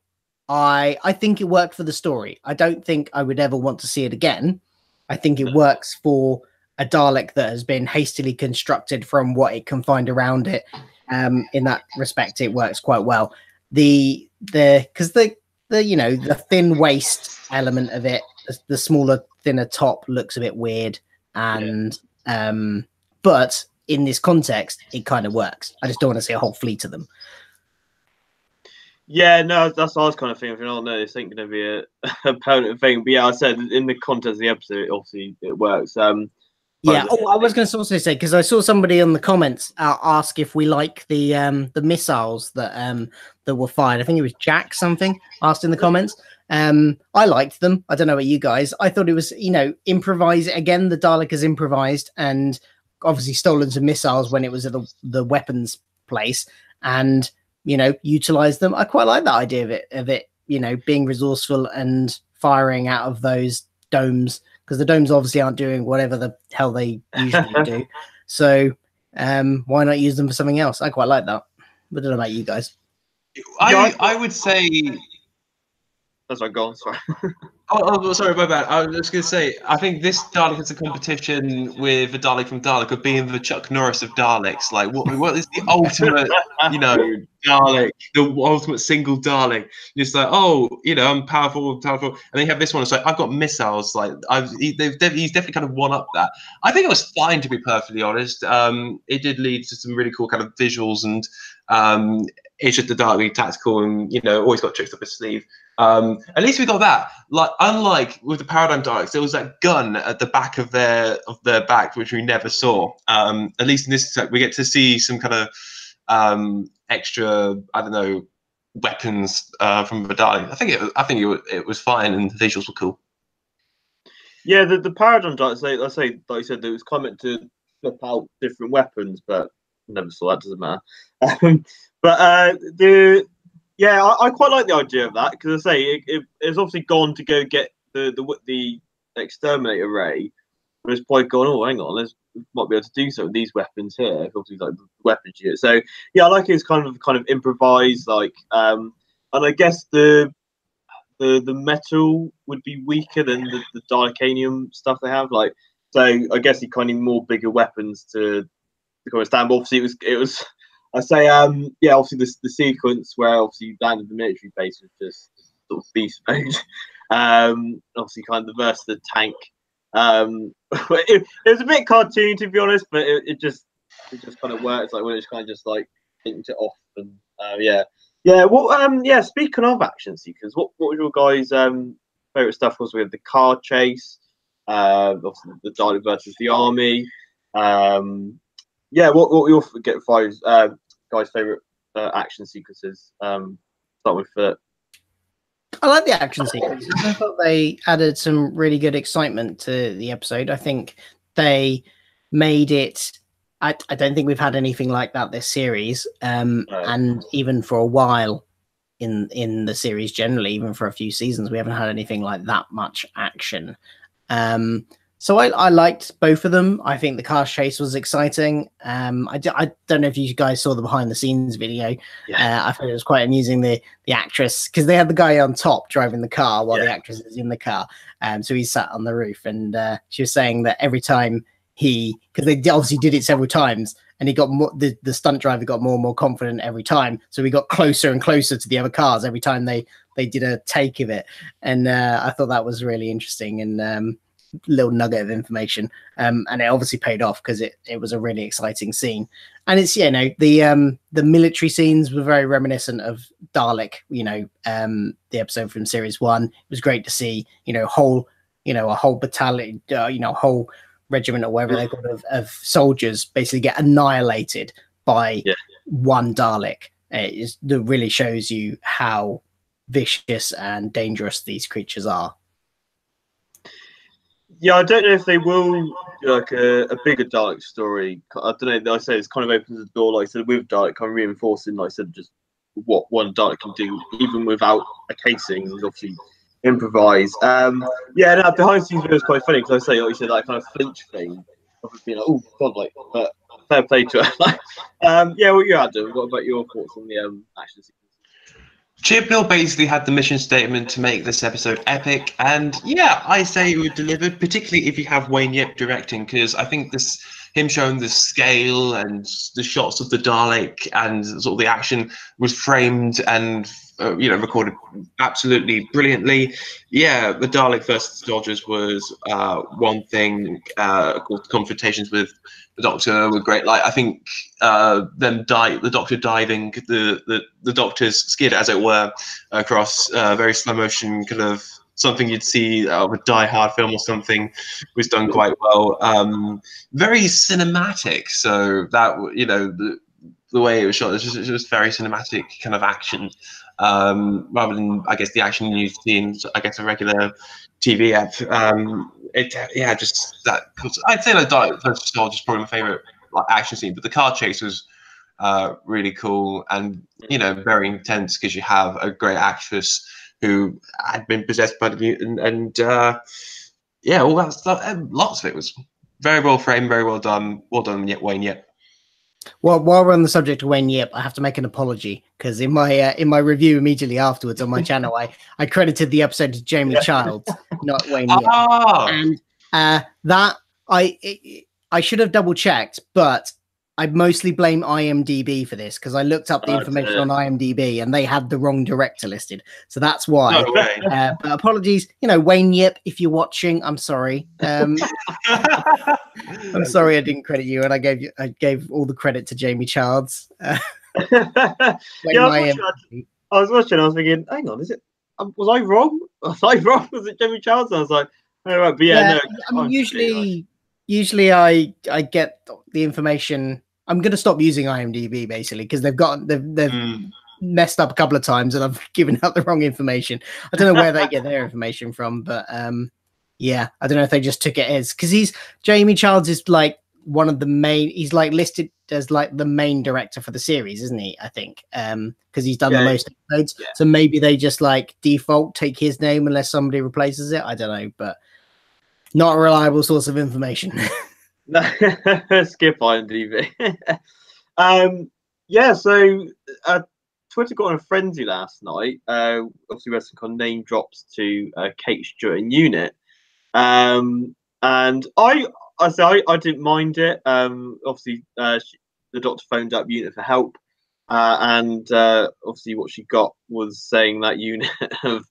I think it worked for the story, I don't think I would ever want to see it again. I think it works for a Dalek that has been hastily constructed from what it can find around it. In that respect, it works quite well. Because the thin waist element of it, the smaller, thinner top looks a bit weird, and but in this context, it kind of works. I just don't want to see a whole fleet of them. Yeah, no, that's what I was kind of thinking. Oh no, this ain't going to be a permanent thing. But yeah, I said in the context of the episode, obviously it works. Yeah. Oh, I was going to also say, because I saw somebody in the comments ask if we like the missiles that were fired. I think it was Jack something asked in the comments. I liked them. I don't know about you guys. I thought it was, improvise again. The Dalek has improvised and obviously stolen some missiles when it was at the weapons place, and utilized them. I quite like that idea of it, being resourceful and firing out of those domes, because the domes obviously aren't doing whatever the hell they usually do. So why not use them for something else? I quite like that. But I don't know about you guys. I would say. That's my goal. Sorry. Oh, sorry, my bad. I was just going to say, I think this Dalek is a competition with the Dalek from Dalek of being the Chuck Norris of Daleks. Like, what is the ultimate, Dalek, the ultimate single Dalek? Just like, I'm powerful, and then you have this one. It's like, I've got missiles. Like, he's definitely kind of one up that. I think it was fine, to be perfectly honest. It did lead to some really cool kind of visuals, and it's just the Dalek being tactical and always got tricks up his sleeve. At least we got that. Like, unlike with the Paradigm Daleks, there was that gun at the back of their back, which we never saw. At least in this set, we get to see some kind of extra, I don't know, weapons from the Dalek. I think it was fine, and the visuals were cool. Yeah, the Paradigm Daleks, like you said, there was comment to flip out different weapons, but never saw that. Doesn't matter. Yeah, I quite like the idea of that, because I say it's obviously gone to go get the exterminator ray, but it's probably gone. Oh, hang on, might be able to do so with these weapons here. Obviously, like the weapons unit. So yeah, I like it's kind of improvised, like, and I guess the metal would be weaker than the Dalekanium stuff they have. Like, so I guess you kind of need more bigger weapons to kind of stand. But obviously, it was. I say, yeah, obviously the sequence where obviously you landed the military base was just sort of beast mode. Obviously, kind of the versus the tank. It was a bit cartoony, to be honest, but it just kind of works. Like when it's kind of just like linked it off, and yeah. Well, yeah. Speaking of action sequences, what was your guys' favorite stuff? Was with the car chase, obviously the Dalek versus the army. Yeah, what were your guys' favorite action sequences? Start with Philip. I like the action sequences. I thought they added some really good excitement to the episode. I think they made it. I don't think we've had anything like that this series, and even for a while in the series generally, even for a few seasons, we haven't had anything like that much action. So I liked both of them. I think the car chase was exciting. I don't know if you guys saw the behind the scenes video. Yeah. I thought it was quite amusing, the actress, because they had the guy on top driving the car while the actress is in the car. So he sat on the roof, and she was saying that every time because they obviously did it several times, and he got more, the stunt driver got more and more confident every time. So we got closer and closer to the other cars every time they did a take of it. And I thought that was really interesting, and little nugget of information, and it obviously paid off, because it was a really exciting scene. And it's the military scenes were very reminiscent of Dalek, the episode from series 1. It was great to see a whole battalion, a whole regiment or whatever they're called of soldiers basically get annihilated by one Dalek. It really shows you how vicious and dangerous these creatures are. Yeah, I don't know if they will do like a bigger Dalek story. I don't know. I say it's kind of opens the door, like I said, with Dalek, kind of reinforcing, like I said, just what one Dalek can do, even without a casing. Is obviously improvise. Yeah, no, behind the scenes video is quite funny, because I say, like you said, that kind of flinch thing of being like, oh god, like, but fair play to her. Yeah, what you had, Adam? What about your thoughts on the action sequence? Chibnall basically had the mission statement to make this episode epic, and yeah, I say it was delivered, particularly if you have Wayne Yip directing, because I think this him showing the scale and the shots of the Dalek and sort of the action was framed and recorded absolutely brilliantly. Yeah, the Dalek versus the Dodgers was one thing. Of course, confrontations with the Doctor were great. Like I think the Doctor diving the Doctor's skid, as it were, across very slow motion, kind of something you'd see of a Die Hard film or something, was done quite well. Very cinematic. So that the way it was shot, it was just very cinematic kind of action, rather than I guess the action you've seen, I guess, a regular TV app. Just that. I'd say like Die versus Soldier is probably my favorite like action scene, but the car chase was really cool and very intense because you have a great actress who had been possessed by the mutant, and all that stuff. And lots of it was very well framed, very well done. Well done, Wayne Yip. Well, while we're on the subject of Wayne Yip, I have to make an apology because in my review immediately afterwards on my channel, I credited the episode to Jamie Childs, not Wayne Yip. And that I should have double checked, but I mostly blame IMDb for this because I looked up the information on IMDb and they had the wrong director listed, so that's why. No way. But apologies, Wayne Yip, if you're watching, I'm sorry. I'm sorry I didn't credit you, and I gave all the credit to Jamie Childs. I was watching. I was thinking, hang on, is it? Was I wrong? Was I wrong? Was it Jamie Childs? I was like, oh, right, but no. I mean, usually I get the information. I'm going to stop using IMDb basically because they've messed up a couple of times and I've given out the wrong information. I don't know where they get their information from, but I don't know if they just took it as because Jamie Childs is like one of the main. He's like listed as like the main director for the series, isn't he? I think because he's done the most episodes. Yeah. So maybe they just like default take his name unless somebody replaces it. I don't know, but not a reliable source of information. No, skip IMDb. So Twitter got on a frenzy last night. Obviously, WrestleCon name drops to Kate Stewart and Unit, and I didn't mind it. Obviously, the Doctor phoned up Unit for help, and obviously, what she got was saying that Unit have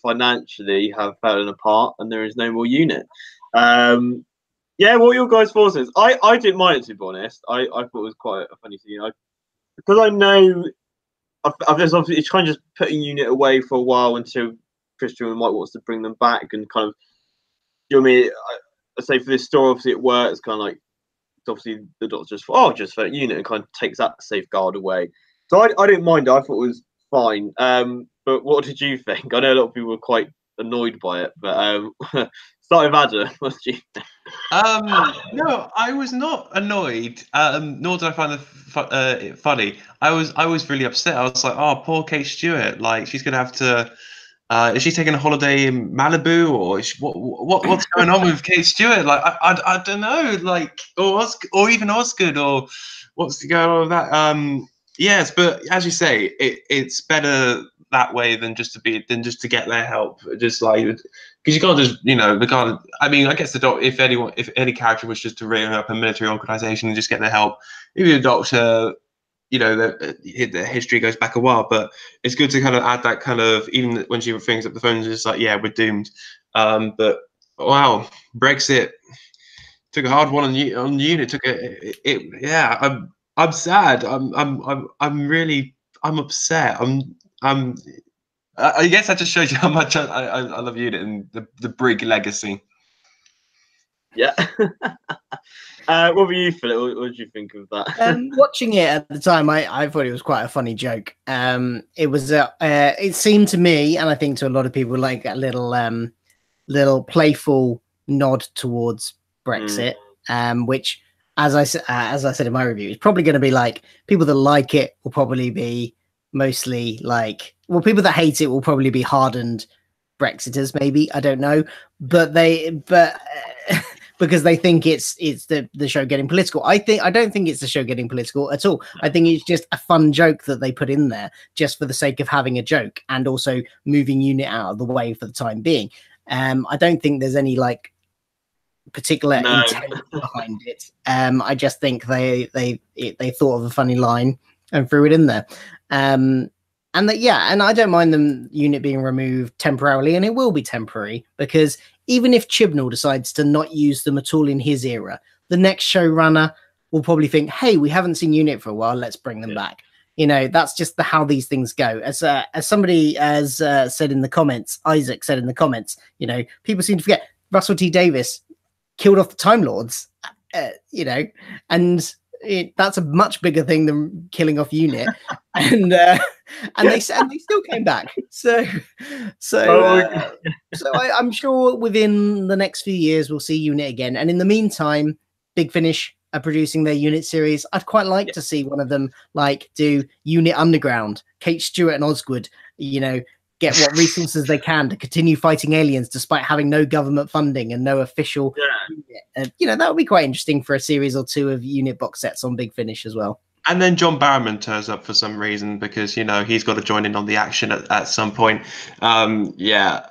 financially have fallen apart, and there is no more Unit. What are your guys' thoughts? I didn't mind it, to be honest. I thought it was quite a funny scene. Because I know I've just obviously it's kind of just putting Unit away for a while until Christian and Mike wants to bring them back and kind of, I say for this story, obviously it works. Kind of like obviously the Doctor just for Unit and kind of takes that safeguard away. So I didn't mind it. I thought it was fine. But what did you think? I know a lot of people were quite annoyed by it, but start with Adam. What did you think? No, I was not annoyed. Nor did I find it funny. I was really upset. I was like, oh, poor Kate Stewart. Like she's gonna have to. Is she taking a holiday in Malibu, or is what's going on with Kate Stewart? Like I don't know. Like or even Osgood, or what's going on with that? Yes, but as you say, it's better that way than just to get their help. Just like because you can't just I mean, I guess if any character was just to ring up a military organization and just get their help, maybe the Doctor, the history goes back a while, but it's good to kind of add that kind of, even when she rings up the phone, it's just like, yeah, we're doomed. But wow, Brexit took a hard one on Unit. I'm sad. I'm upset. I guess that just shows you how much I love Unit and the Brig legacy. Yeah. What were you, Philip? What did you think of that? Watching it at the time, I thought it was quite a funny joke. It was it seemed to me, and I think to a lot of people, like a little playful nod towards Brexit, which, as I said in my review, is probably going to be like people that like it will probably be mostly like, well, people that hate it will probably be hardened Brexiters, maybe, I don't know, but because they think it's the show getting political. I don't think it's the show getting political at all. I think it's just a fun joke that they put in there just for the sake of having a joke and also moving Unit out of the way for the time being. I don't think there's any like particular No. intent behind it. I just think they thought of a funny line and threw it in there. And that, yeah, and I don't mind the unit being removed temporarily, and it will be temporary, because even if Chibnall decides to not use them at all in his era, the next showrunner will probably think, hey, we haven't seen Unit for a while, let's bring them back. You know, that's just how these things go. As somebody has said in the comments, Isaac said in the comments, you know, people seem to forget Russell T Davies killed off the Time Lords, you know, and that's a much bigger thing than killing off Unit, and they still came back. So I'm sure within the next few years we'll see Unit again. And in the meantime, Big Finish are producing their Unit series. I'd quite like to see one of them like do Unit Underground, Kate Stewart and Osgood, you know, get what resources they can to continue fighting aliens despite having no government funding and no official unit. You know, that would be quite interesting for a series or two of Unit box sets on Big Finish as well. And then John Barrowman turns up for some reason because, you know, he's got to join in on the action at some point. Yeah.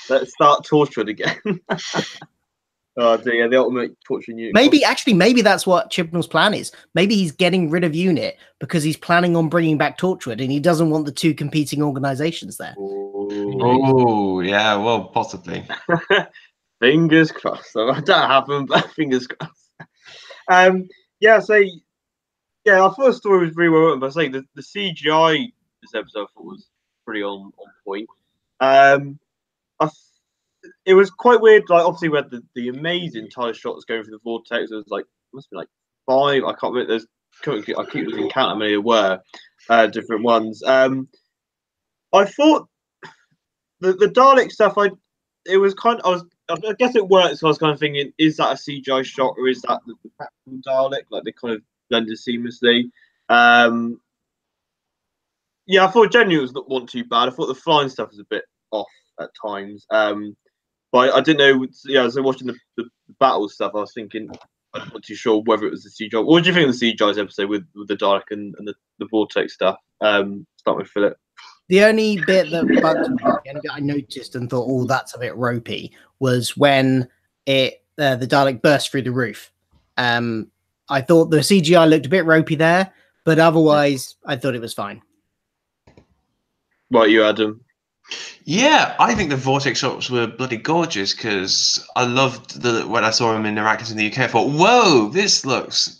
Let's start Torchwood again. Oh dear, the ultimate torture unit. Maybe that's what Chibnall's plan is. Maybe he's getting rid of Unit because he's planning on bringing back Torchwood, and he doesn't want the two competing organizations there. Oh, yeah, well, possibly. Fingers crossed. So that happen, but fingers crossed. Yeah, so yeah, I thought the story was really well written, but I say the CGI this episode I thought was pretty on point. It was quite weird. Like, obviously, we had the amazing title shots going through the vortex. It was like, it must be like 5. I can't remember. I keep losing count how many there were, different ones. I thought the Dalek stuff. It was kind of. I guess it worked. So I was kind of thinking, is that a CGI shot or is that the practical Dalek? Like, they kind of blended seamlessly. Yeah, I thought genuinely it wasn't too bad. I thought the flying stuff was a bit off at times. But I didn't know. Yeah, as I was watching the battle stuff, I was thinking I'm not too sure whether it was the CGI. What do you think of the CGI's episode with the Dalek and the Vortex stuff? Start with Philip. The only bit that bugged me, the only bit I noticed and thought, oh, that's a bit ropey, was when the Dalek burst through the roof. I thought the CGI looked a bit ropey there, but otherwise, I thought it was fine. What you, Adam? Yeah, I think the vortex shots were bloody gorgeous because I loved when I saw them interacting in the UK. I thought, whoa, it looks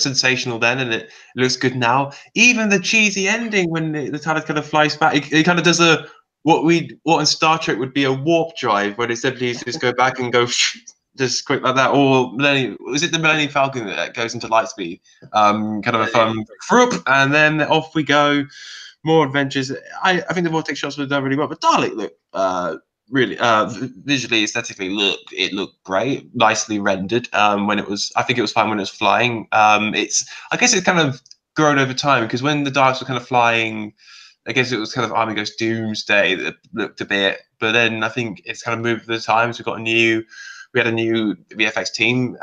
sensational then, and it looks good now. Even the cheesy ending when the TARDIS kind of flies back, it kind of does what in Star Trek would be a warp drive, where they simply just go back and go just quick like that. Or was it the Millennium Falcon that goes into light speed? Kind of a fun whoop, and then off we go. More adventures. I think the vortex shots were done really well, but Dalek looked really visually, aesthetically looked great, nicely rendered. When it was, I think it was fine when it was flying. I guess it's kind of grown over time because when the Daleks were kind of flying, I guess it was kind of Army Ghost Doomsday that looked a bit, but then I think it's kind of moved with the times. We had a new VFX team,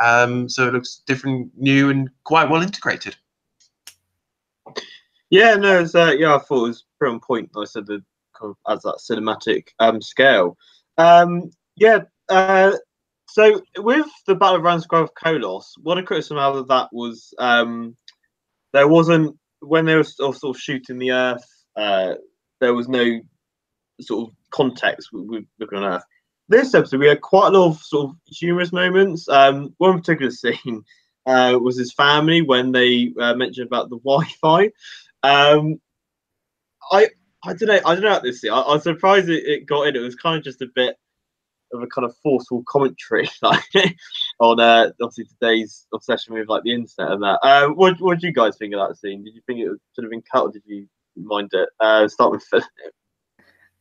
so it looks different, new, and quite well integrated. Yeah, no, I thought it was pretty on point. Like I said, the kind of as that cinematic scale. So with the Battle of Ranskov Kolos, what a criticism out of that was there wasn't, when they were sort of shooting the Earth, there was no sort of context with looking on Earth. This episode, we had quite a lot of sort of humorous moments. One particular scene was his family when they mentioned about the Wi-Fi. I don't know about this. I was surprised it got in. It was kind of just a bit of a kind of forceful commentary, like on obviously today's obsession with like the internet and that. What do you guys think of that scene? Did you think it should have been cut, or did you mind it? Start with Philip.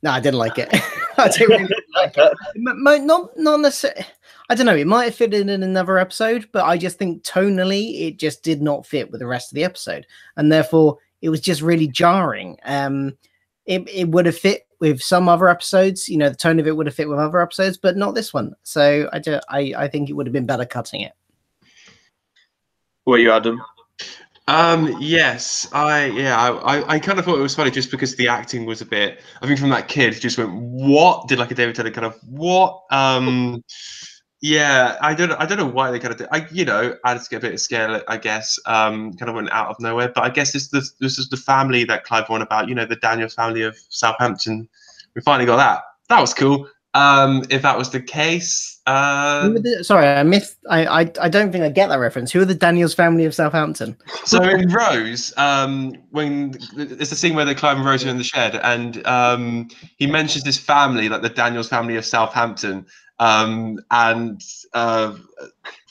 No, I didn't like it. I didn't really like it. Not necessarily. I don't know. It might have fit in another episode, but I just think tonally it just did not fit with the rest of the episode, and therefore it was just really jarring. It would have fit with some other episodes. You know, the tone of it would have fit with other episodes, but not this one. So I think it would have been better cutting it. What you, Adam? Yes, I kind of thought it was funny just because the acting was a bit. I think from that kid just went, what? Did like a David Tennant kind of what? Yeah, I don't know why they kind of did. You know, added to get a bit of scale, I guess. Kind of went out of nowhere, but I guess this is the family that Clive won about. You know, the Daniels family of Southampton. We finally got that. That was cool. If that was the case, Sorry, I missed. I don't think I get that reference. Who are the Daniels family of Southampton? so in Rose, when it's the scene where they Clive and Rose are in the shed, and he mentions this family, like the Daniels family of Southampton, and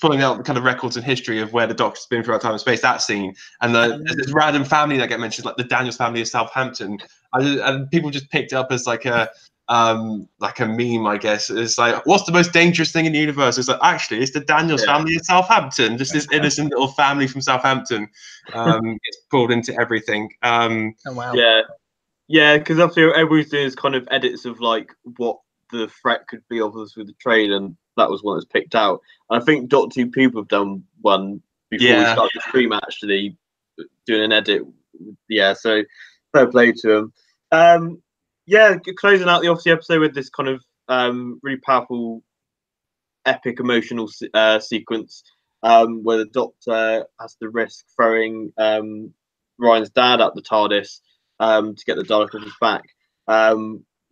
pulling out the kind of records and history of where the Doctor's been throughout time and space. That scene, and there's this random family that get mentioned, like the Daniels family of Southampton, and people just picked it up as like a meme, I guess. It's like, what's the most dangerous thing in the universe? It's like, actually, it's the Daniels family of Southampton. Just this innocent little family from Southampton gets pulled into everything. Oh wow. Yeah, because obviously everything is kind of edits of like what the threat could be of us with the train, and that was one that's picked out. And I think Doctor Who people have done one before we started the stream, actually doing an edit. Yeah, so fair play to them. Yeah, closing out the Odyssey episode with this kind of really powerful, epic, emotional sequence where the Doctor has to risk throwing Ryan's dad at the TARDIS to get the Dalek off his back.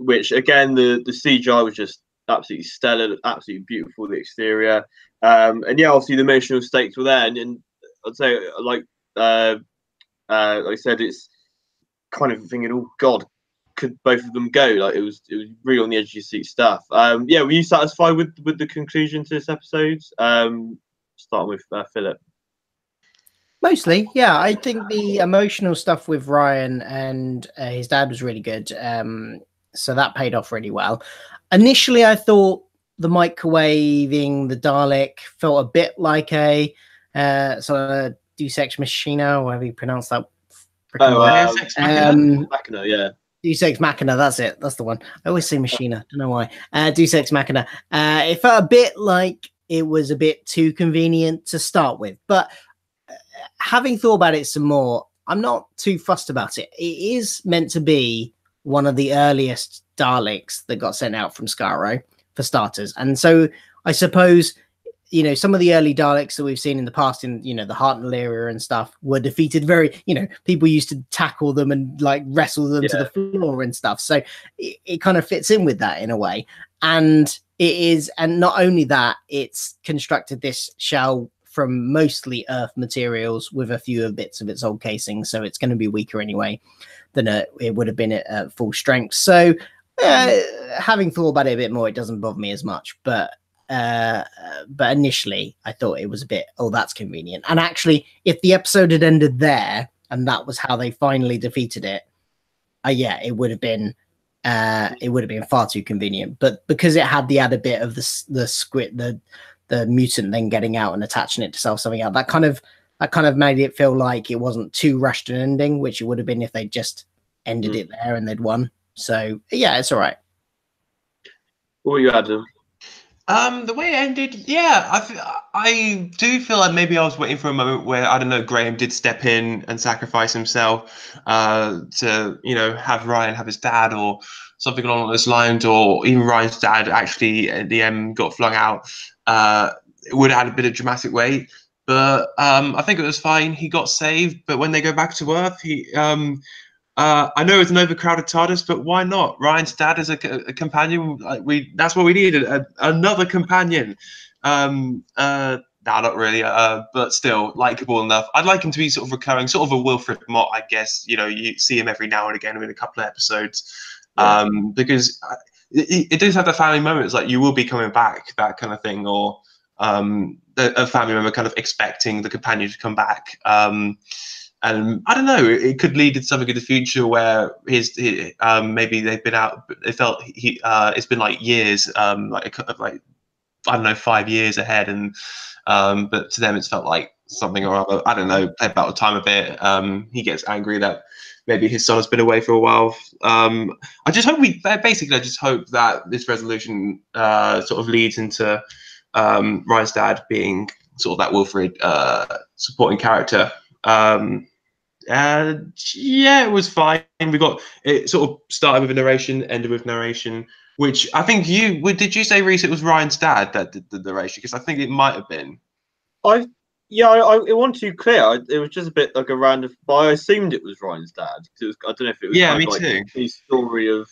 Which again, the CGI was just absolutely stellar, absolutely beautiful. The exterior, and yeah, obviously the emotional stakes were there. And I'd say, like I said, it's kind of thinking, oh God, could both of them go? Like it was really on the edge of your seat stuff. Yeah, were you satisfied with the conclusion to this episode? Starting with Philip. Mostly, yeah. I think the emotional stuff with Ryan and his dad was really good. So that paid off really well. Initially, I thought the microwaving the Dalek felt a bit like a sort of Deus Ex Machina, or however you pronounce that. Machina, yeah. Deus Ex Machina, that's it. That's the one. I always say Machina. Don't know why. Deus Ex Machina. It felt a bit like it was a bit too convenient to start with. But having thought about it some more, I'm not too fussed about it. It is meant to be one of the earliest Daleks that got sent out from Skaro, for starters. And so I suppose, you know, some of the early Daleks that we've seen in the past in, you know, the Hartnell era and stuff were defeated very, you know, people used to tackle them and like wrestle them to the floor and stuff. So it kind of fits in with that in a way. And it is, and not only that, it's constructed this shell from mostly Earth materials with a few bits of its old casing. So it's going to be weaker anyway than it would have been at full strength. So having thought about it a bit more, it doesn't bother me as much. But initially I thought it was a bit, oh, that's convenient. And actually, if the episode had ended there and that was how they finally defeated it, yeah, it would have been far too convenient. But because it had the added bit of the squid, the mutant then getting out and attaching it to something else, that kind of made it feel like it wasn't too rushed an ending, which it would have been if they just ended it there and they'd won. So yeah, it's all right. What were you, Adam? The way it ended, yeah, I do feel like maybe I was waiting for a moment where, I don't know, Graham did step in and sacrifice himself to, you know, have Ryan have his dad or something along those lines, or even Ryan's dad actually at the end got flung out. It would add a bit of dramatic weight, but I think it was fine. He got saved, but when they go back to Earth, I know it's an overcrowded TARDIS, but why not? Ryan's dad is a companion. That's what we needed. Another companion. No, not really. But still likable enough. I'd like him to be sort of recurring, sort of a Wilfred Mott, I guess. You know, you see him every now and again in a couple of episodes, because it does have the family moments, like you will be coming back, that kind of thing, or a family member kind of expecting the companion to come back. And I don't know, it could lead to something in the future where maybe they've been out. They felt it's been like years, like I don't know, 5 years ahead, and but to them it's felt like something or other. I don't know. Play about the time a bit. He gets angry that maybe his son has been away for a while. I just hope I just hope that this resolution sort of leads into Ryan's dad being sort of that Wilfred supporting character. Yeah, it was fine. It sort of started with a narration, ended with narration. which I think did you say, Reese, it was Ryan's dad that did the narration? Because I think it might have been. It wasn't too clear. It was just a bit like a random, but I assumed it was Ryan's dad. I don't know if it was me like too. his story of.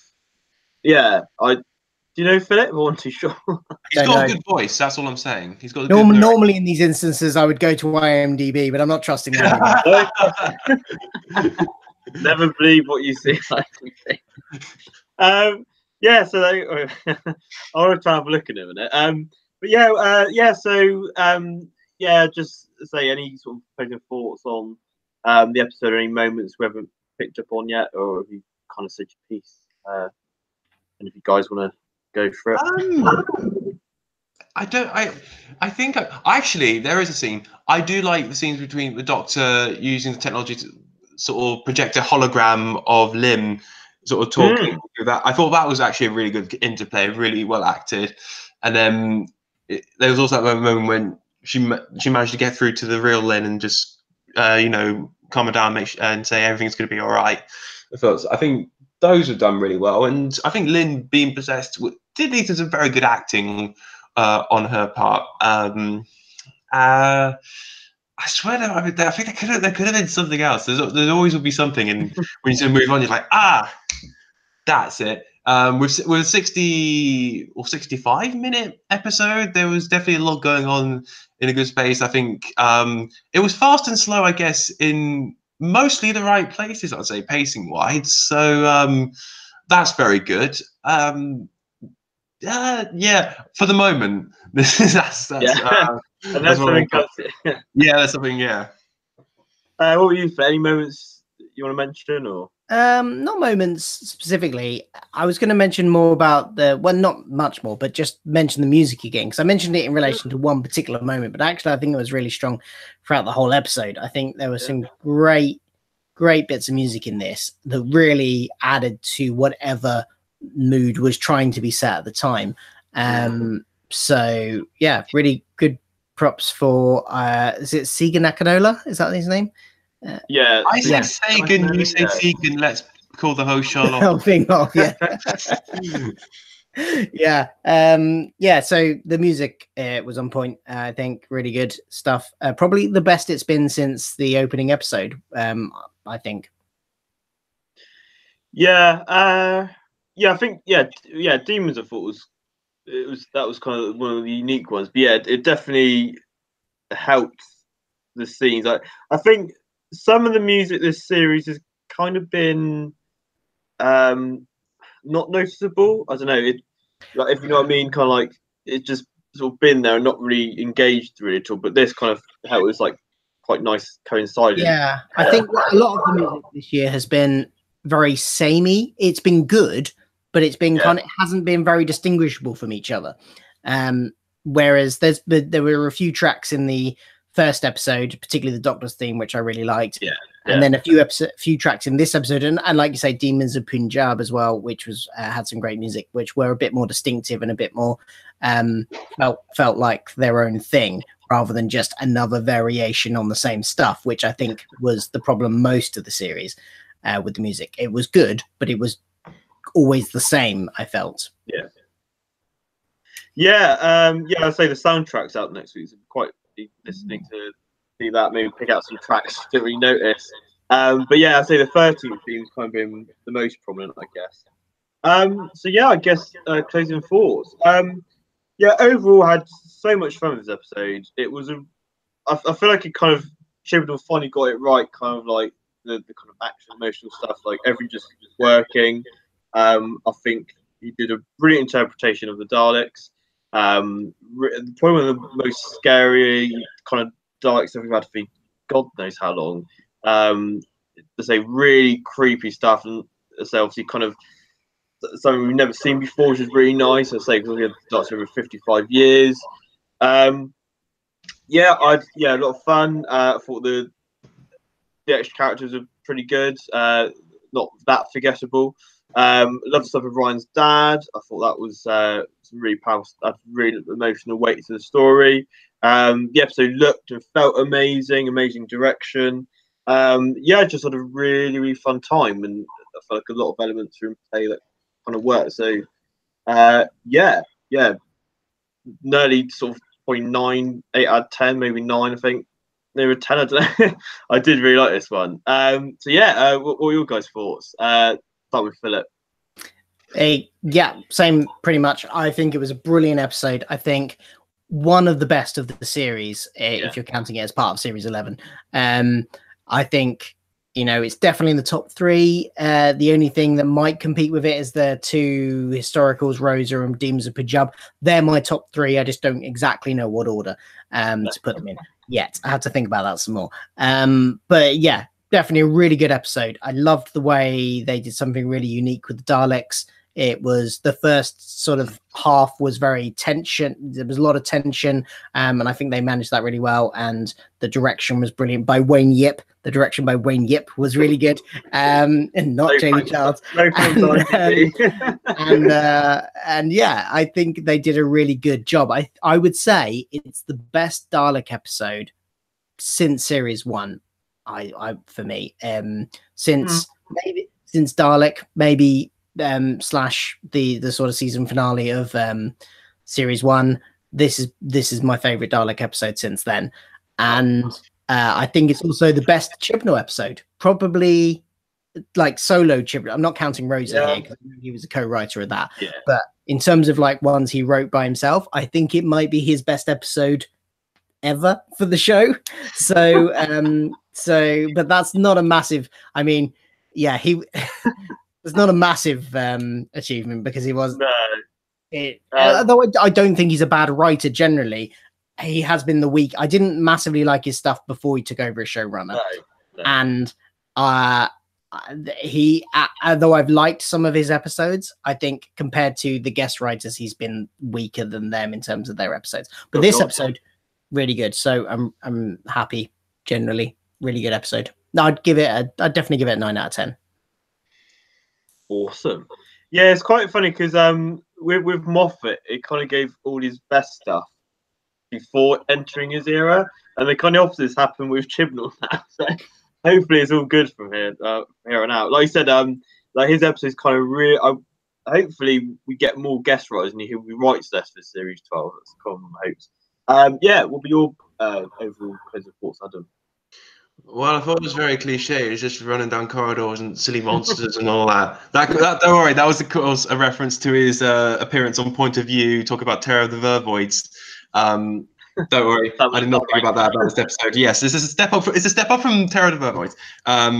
Yeah, do you know Philip? I wasn't too sure. He's got a good voice. That's all I'm saying. He's got a normally in these instances, I would go to IMDb, but I'm not trusting him. Never believe what you see. Yeah, so I want to try and have a look at him in it. But yeah. Just say any sort of closing thoughts on the episode, or any moments we haven't picked up on yet, or have you kind of said your piece? And if you guys want to go for it. I think actually there is a scene. I do like the scenes between the Doctor using the technology to sort of project a hologram of Lim sort of talking through that. I thought that was actually a really good interplay, really well acted. And then there was also that moment when she managed to get through to the real Lynn and just calm her down, and say everything's going to be all right. I think those were done really well, and I think Lynn being possessed did lead to some very good acting on her part. I swear that I think there could have been something else. There always will be something, and when you sort of move on, you're like, that's it. With a 60 or 65-minute episode, there was definitely a lot going on in a good space. I think it was fast and slow, I guess, in mostly the right places, I'd say, pacing wise. So that's very good. Yeah, for the moment, that's and that's something. That's something. Yeah. What were you for? Any moments you want to mention, or? Not moments specifically. I was going to mention more about not much more, but just mention the music again, because I mentioned it in relation to one particular moment, but actually I think it was really strong throughout the whole episode. I think there were some great bits of music in this that really added to whatever mood was trying to be set at the time. So yeah, really good props for is it Segan Nakanola? Is that his name? I say Sagan, you say Segan. Let's call the host Charlotte. Yeah. So the music was on point. I think really good stuff. Probably the best it's been since the opening episode. I think. I think Demons I thought that was kind of one of the unique ones. But yeah, it definitely helped the scenes. I think some of the music this series has kind of been not noticeable. I don't know, if you know what I mean, kind of like it's just sort of been there and not really engaged really at all. But this kind of how it was like quite nice coinciding. Yeah, I think a lot of the music this year has been very samey. It's been good, but it's been it hasn't been very distinguishable from each other. Whereas there were a few tracks in the first episode, particularly the Doctor's theme, which I really liked. And then a few tracks in this episode, and like you say, Demons of Punjab as well, which was had some great music, which were a bit more distinctive and a bit more felt like their own thing, rather than just another variation on the same stuff, which I think was the problem most of the series with the music. It was good, but it was always the same, I felt. I'd say the soundtrack's out next week, so quite listening to see that, maybe pick out some tracks that we notice. But yeah, I'd say the 13th theme's kind of been the most prominent, I guess. I guess closing thoughts. Overall, I had so much fun with this episode. It was I feel like it kind of Chibnall finally got it right, kind of like the kind of action, emotional stuff, like everything just working. I think he did a brilliant interpretation of the Daleks. Probably one of the most scary kind of Daleks that we've had for God knows how long. To say really creepy stuff, and say obviously kind of something we've never seen before, which is really nice. I say because we had Daleks over 55 years. A lot of fun. I thought the extra characters were pretty good. Not that forgettable. Love the stuff with Ryan's dad. I thought that was some really powerful, really emotional weight to the story. The episode looked and felt amazing direction. Just had a really, really fun time, and I felt like a lot of elements were in play that kind of worked. So Yeah, nearly sort of 0.9, 8 out of 10, maybe 9, I think. Near a 10, I don't know. I did really like this one. So yeah, what were your guys' thoughts? Start with Philip. Yeah, same pretty much. I think it was a brilliant episode. I think one of the best of the series, if you're counting it as part of Series 11. I think, it's definitely in the top 3. The only thing that might compete with it is the 2 historicals, Rosa and Demons of Punjab. They're my top 3. I just don't exactly know what order to put them in yet. I have to think about that some more. But yeah, definitely a really good episode. I loved the way they did something really unique with the Daleks. It was the first sort of half was very tension. There was a lot of tension, and I think they managed that really well. And the direction was brilliant by Wayne Yip. The direction by Wayne Yip was really good, and not Jamie Childs. And yeah, I think they did a really good job. I would say it's the best Dalek episode since Series 1. For me, since Dalek, maybe. Slash the sort of season finale of Series 1. This is my favorite Dalek episode since then, and I think it's also the best Chibnall episode, probably like solo Chibnall. I'm not counting Rosa here because he was a co-writer of that. But in terms of like ones he wrote by himself, I think it might be his best episode ever for the show. So but that's not a massive. I mean, yeah, he. It's not a massive achievement because he was. No. Although I don't think he's a bad writer generally, he has been the weak. I didn't massively like his stuff before he took over as showrunner, and he. Though I've liked some of his episodes, I think compared to the guest writers, he's been weaker than them in terms of their episodes. But this episode, really good. So I'm happy. Generally, really good episode. No, I'd definitely give it a 9 out of 10. Awesome. Yeah, it's quite funny because with Moffat, it kind of gave all his best stuff before entering his era, and the kind of opposites happen with Chibnall now. So hopefully, it's all good from here on out. Like you said, like his episodes kind of really. Hopefully, we get more guest writers, and he writes less for Series 12. That's common hopes. Yeah, what were your overall closing thoughts, Adam? Well, I thought it was very cliche. It's just running down corridors and silly monsters and all that. That don't worry, that was of course a reference to his appearance on Point of View, talk about Terror of the Vervoids. Don't worry, I did not think about that about this episode. Yes, this is a step up. It's a step up from Terror of the Vervoids.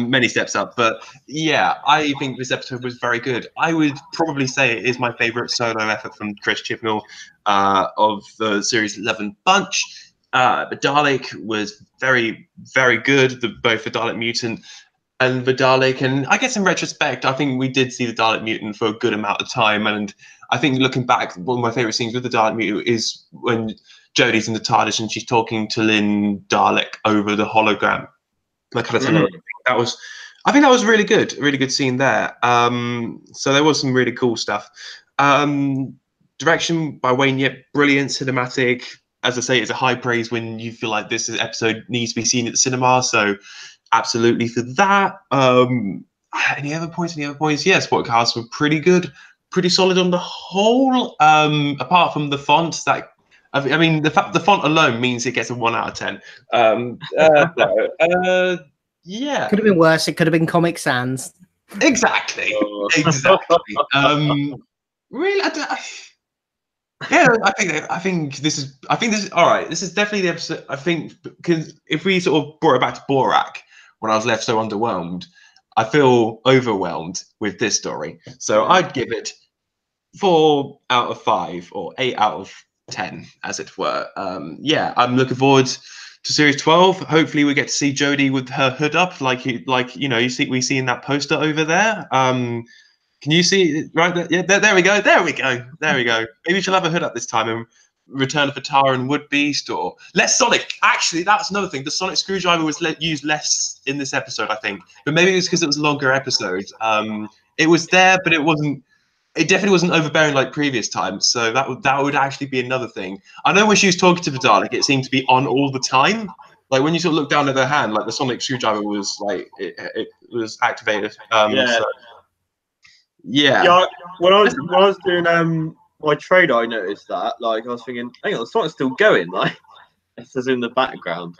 Many steps up, but yeah, I think this episode was very good. I would probably say it is my favorite solo effort from Chris Chibnall of the Series 11 bunch. The Dalek was very, very good, both the Dalek Mutant and the Dalek. And I guess in retrospect, I think we did see the Dalek Mutant for a good amount of time. And I think looking back, one of my favourite scenes with the Dalek Mutant is when Jodie's in the TARDIS and she's talking to Lynn Dalek over the hologram. I think that was really good, a really good scene there. So there was some really cool stuff. Direction by Wayne Yip, brilliant, cinematic. As I say, it's a high praise when you feel like this episode needs to be seen at the cinema. So absolutely for that. Any other points? Yes, podcasts were pretty good, pretty solid on the whole. Apart from the font, the font alone means it gets a 1 out of 10. Yeah, could have been worse. It could have been Comic Sans. Exactly. Really, yeah, I think this is all right. This is definitely the episode. I think because if we sort of brought it back to Borak, when I was left so underwhelmed, I feel overwhelmed with this story. So I'd give it 4 out of 5 or 8 out of 10, as it were. Yeah, I'm looking forward to Series 12. Hopefully, we get to see Jodie with her hood up, we see in that poster over there. Can you see it right there? Yeah, there we go. There we go. Maybe she'll have a hood up this time and return for Tara and Wood Beast or less Sonic. Actually, that's another thing. The Sonic screwdriver was used less in this episode, I think. But maybe it was because it was a longer episode. It was there, but it wasn't. It definitely wasn't overbearing like previous times. So that would actually be another thing. I know when she was talking to the Dalek, it seemed to be on all the time. Like when you sort of look down at her hand, like the Sonic screwdriver was like it was activated. Yeah. Yeah. Yeah, when I was doing my trade, I noticed that. Like, I was thinking, hang on, the song's still going. Like, it's just in the background.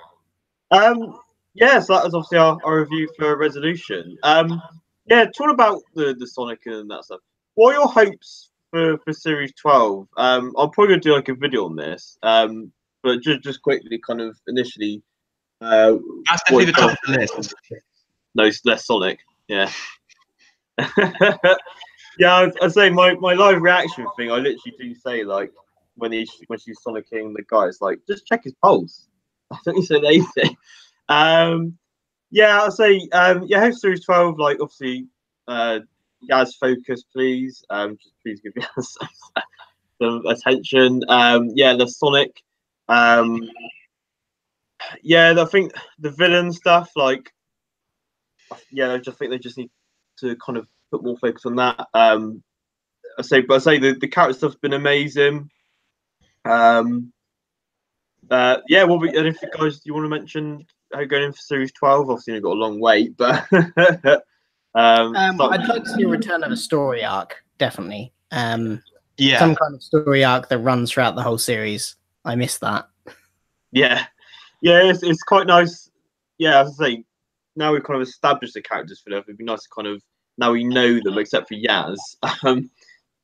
Yeah, so that was obviously our review for Resolution. Yeah, talk about the Sonic and that stuff. What are your hopes for Series 12? I'm probably gonna do like a video on this. But just quickly, kind of initially, That's what definitely the top of the list. no, less Sonic. Yeah. Yeah, I say my live reaction thing. I literally do say like when she's Sonicking the guy, it's like just check his pulse. I think he's so lazy. Yeah, I'll say yeah, host series 12. Like obviously, Yaz focus, please. Just please give Yaz some attention. Yeah, the Sonic. Yeah, I think the villain stuff. Like, yeah, I just think they just need to kind of put more focus on that. I say the character stuff's been amazing. Yeah, and if you guys, do you want to mention how you're going in for Series 12? Obviously, you've got a long wait, but I'd like to see a return of a story arc, definitely. Yeah. Some kind of story arc that runs throughout the whole series. I miss that. yeah, it's quite nice. Yeah, as I say, now we've kind of established the characters for them. It'd be nice to kind of now we know them, except for Yaz.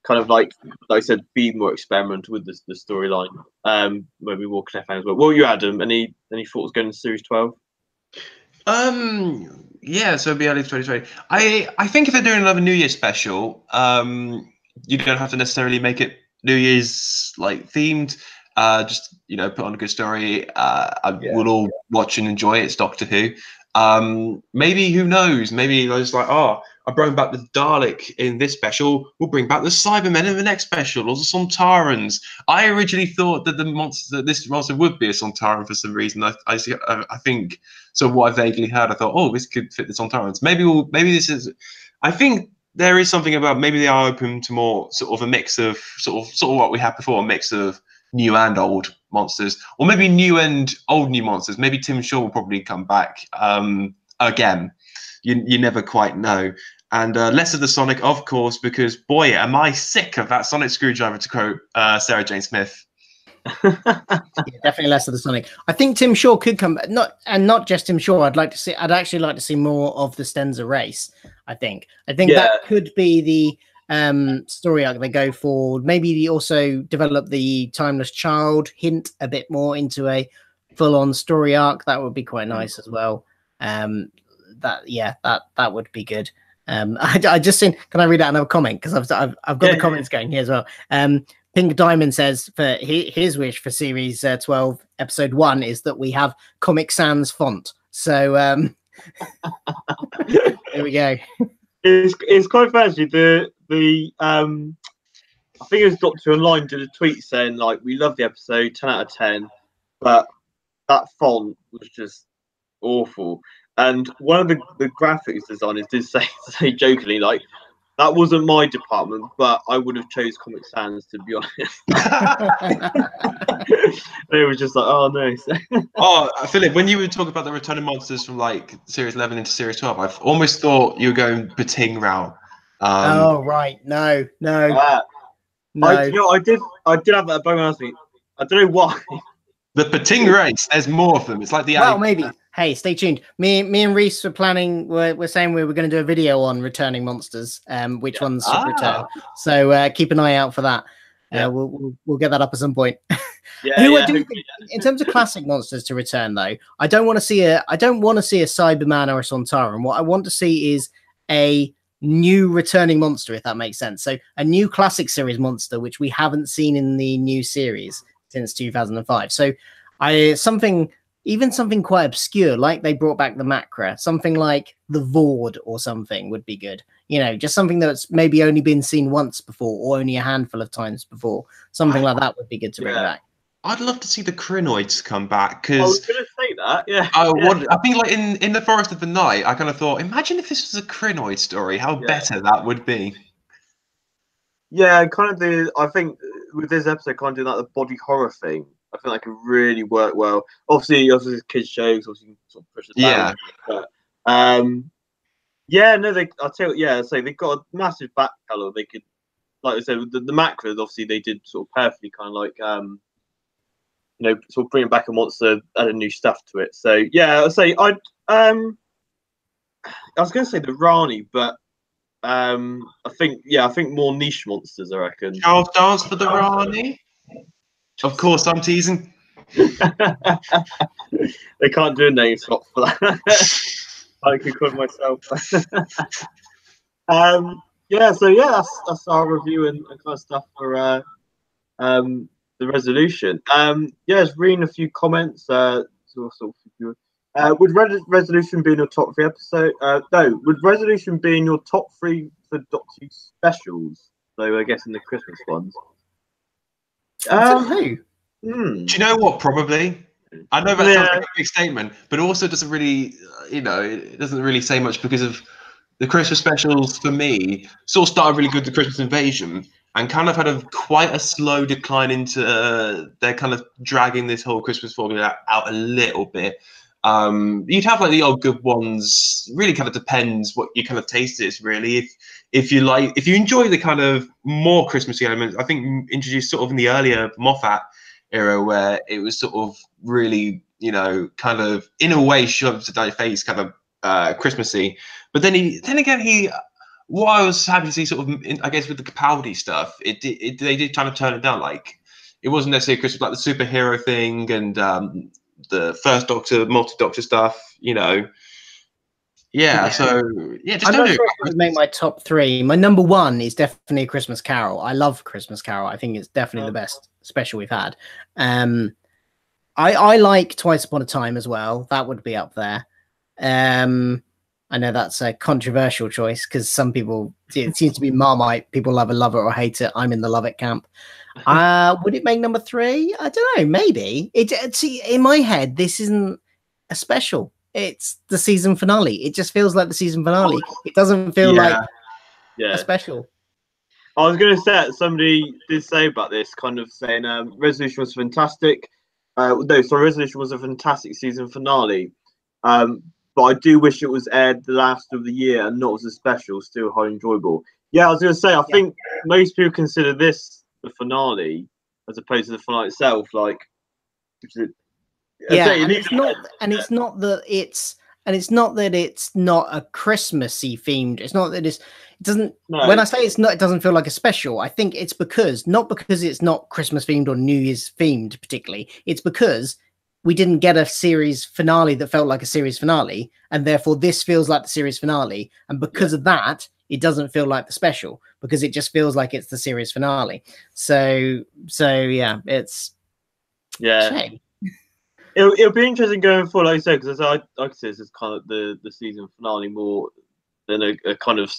Kind of like I said, be more experimental with the storyline. Maybe more cliffhangers. But what were you, Adam? Any thoughts going to Series 12? Yeah, so it'll be early 2020. I think if they're doing another New Year's special, you don't have to necessarily make it New Year's like themed. Just put on a good story. We'll all watch and enjoy it. It's Doctor Who. Maybe, who knows? Maybe I was like, oh, I brought back the Dalek in this special. We'll bring back the Cybermen in the next special, or the Sontarans. I originally thought that this monster would be a Sontaran for some reason. I think so. What I vaguely heard, I thought, oh, this could fit the Sontarans. Maybe this is. I think there is something about maybe they are open to more sort of a mix of sort of what we had before, a mix of new and old monsters, or maybe new and old new monsters. Maybe Tim Shaw will probably come back again. You never quite know. And less of the Sonic, of course, because boy, am I sick of that Sonic screwdriver, to quote Sarah Jane Smith. Yeah, definitely less of the Sonic. I think Tim Shaw could come back. Not just Tim Shaw. I'd actually like to see more of the Stenza race. I think that could be the story arc they go for. Maybe also develop the Timeless Child hint a bit more into a full-on story arc. That would be quite nice as well. That would be good. I just seen. Can I read out another comment, because I've got the comments going here as well. Pink Diamond says for his wish for Series 12 Episode 1 is that we have Comic Sans font. So there we go. It's quite fancy. I think it was Doctor Online did a tweet saying like, we love the episode, 10 out of 10, but that font was just awful. And one of the graphics designers did say jokingly, like, that wasn't my department, but I would have chose Comic Sans, to be honest. They were just like, oh no. Oh, Philip, when you were talking about the returning monsters from like Series 11 into Series 12, I've almost thought you were going Pating route. Oh right, no. I did have that bone last week. I don't know why. The Pating race, there's more of them. It's like the maybe. Hey, stay tuned. Me and Reese were planning. We're saying we were going to do a video on returning monsters. Which ones should return? So keep an eye out for that. We'll get that up at some point. In terms of classic monsters to return, though, I don't want to see a Cyberman or a Sontaran. What I want to see is a new returning monster, if that makes sense. So a new classic series monster, which we haven't seen in the new series since 2005. So something quite obscure, like they brought back the Macra, something like the Vord or something would be good. Just something that's maybe only been seen once before, or only a handful of times before. Something like that would be good to bring back. I'd love to see the Crinoids come back, because I was going to say that. Yeah. I think like in the Forest of the Night, I kind of thought, imagine if this was a Crinoid story, how better that would be. Yeah, kind of I think with this episode, kind of doing the body horror thing, I think that could really work well. Obviously kids shows, obviously you can sort of push it down. But Yeah, no, I'll tell you, yeah, so they've got a massive back catalog. They could, like I said, the macros, obviously, they did sort of perfectly kind of like, sort of bring back a monster, add a new stuff to it. So, yeah, I'd say I was going to say the Rani, but I think more niche monsters, I reckon. Charles Dance for the Rani? Of course, I'm teasing. They can't do a name swap for that. I could call myself. That's our review and kind of stuff for the resolution. Just reading a few comments. Would resolution be in your top 3 episode? No. Would resolution be in your top 3 for Doctor Who specials? So I guess in the Christmas ones. Who? Do you know what? Probably. I know that sounds like a big statement, but also doesn't really, it doesn't really say much because of the Christmas specials. For me, sort of started really good, the Christmas Invasion, and kind of had quite a slow decline into they're kind of dragging this whole Christmas formula out a little bit. You'd have like the odd good ones. Really, kind of depends what your kind of taste is. Really, if you enjoy the kind of more Christmassy elements, I think introduced sort of in the earlier Moffat era where it was sort of really, kind of in a way shoved to their face, kind of Christmassy. But then what I was happy to see, sort of, I guess, with the Capaldi stuff, they did kind of turn it down. Like, it wasn't necessarily Christmas, like the superhero thing and the First Doctor, multi-Doctor stuff. Yeah, so just I'm not sure if it would make my top 3. My number 1 is definitely Christmas Carol. I love Christmas Carol. I think it's definitely the best special we've had. I like Twice Upon a Time as well. That would be up there. I know that's a controversial choice because some people, it seems to be Marmite. People love it or hate it. I'm in the love it camp. Would it make number 3? I don't know. Maybe. See, in my head, this isn't a special. It's the season finale. It just feels like the season finale. It doesn't feel like a special. I was going to say, somebody did say about this, kind of saying Resolution was fantastic. Resolution was a fantastic season finale. But I do wish it was aired the last of the year and not as a special. Still highly enjoyable. Yeah, I was going to say, I think most people consider this the finale as opposed to the finale itself. Like, it's not that it's not a Christmassy themed. It's not that it doesn't. No. When I say it's not, it doesn't feel like a special. I think it's not because it's not Christmas themed or New Year's themed particularly. It's because we didn't get a series finale that felt like a series finale, and therefore this feels like the series finale. And because of that, it doesn't feel like the special because it just feels like it's the series finale. So yeah, it's shame. It'll be interesting going forward, like I said, because I say this is kind of the season finale more than a kind of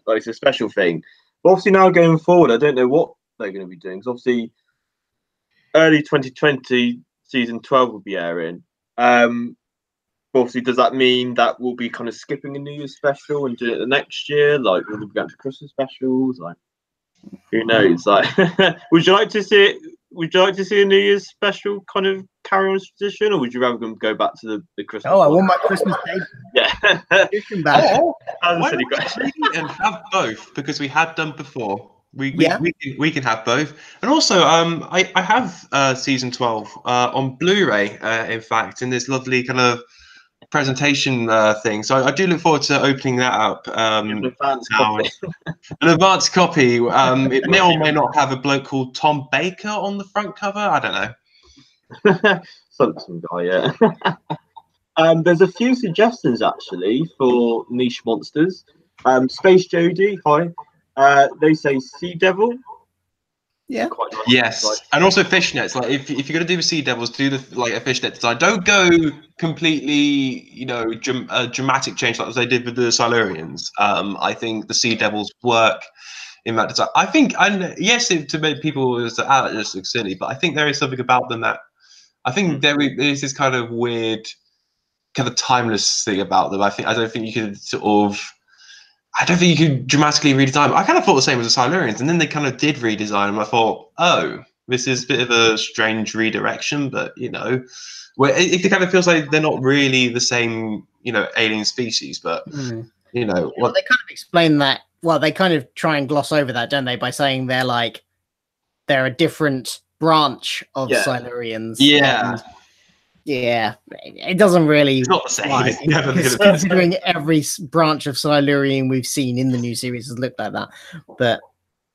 like a special thing. But obviously now going forward, I don't know what they're going to be doing. Because obviously, early 2020 season 12 will be airing. Obviously, does that mean that we'll be kind of skipping a New Year's special and doing it the next year? Like, will we be going to Christmas specials? Like, who knows? Like, would you like to see it? Would you like to see a New Year's special kind of carry on tradition, or would you rather them go back to the Christmas? I want my Christmas Day. Yeah. Back. Why don't and have both? Because we had done before. We can have both. And also, I have season 12 on Blu-ray. In fact, in this lovely kind of presentation thing. So I do look forward to opening that up. An advanced copy. An advanced copy. It may or may not have a bloke called Tom Baker on the front cover. I don't know. Some guy, yeah. There's a few suggestions actually for niche monsters. Space Jody, hi. They say Sea Devil. Yeah. Yes, and also fishnets. Like if you're gonna do the Sea Devils, do a fishnet design. Don't go completely, dramatic change like they did with the Silurians. I think the Sea Devils work in that design. I think, and yes, to make people just look silly, but I think there is something about them that I think there is this kind of weird, kind of timeless thing about them. I don't think you could dramatically redesign them. I kind of thought the same as the Silurians, and then they kind of did redesign them. I thought, oh, this is a bit of a strange redirection, but where it kind of feels like they're not really the same, alien species. But You know Well, what? they kind of explain that. Well, they kind of try and gloss over that, don't they, by saying they're a different branch of Yeah. Silurians. Yeah, And yeah, it doesn't really it's not the same. fly, It's never because gonna be. considering every branch of Silurian we've seen in the new series has looked like that. But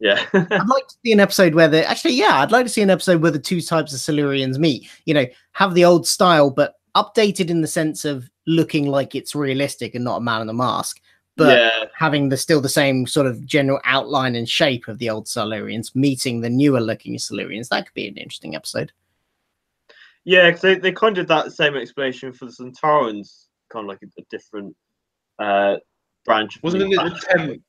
Yeah. I'd like to see an episode where I'd like to see an episode where the two types of Silurians meet. You know, have the old style, but updated in the sense of looking like it's realistic and not a man in a mask, but Yeah. having still the same sort of general outline and shape of the old Silurians meeting the newer looking Silurians. That could be an interesting episode. Yeah, because they kind of did that same explanation for the Centaurans, kind of like a different branch. Wasn't it the 10th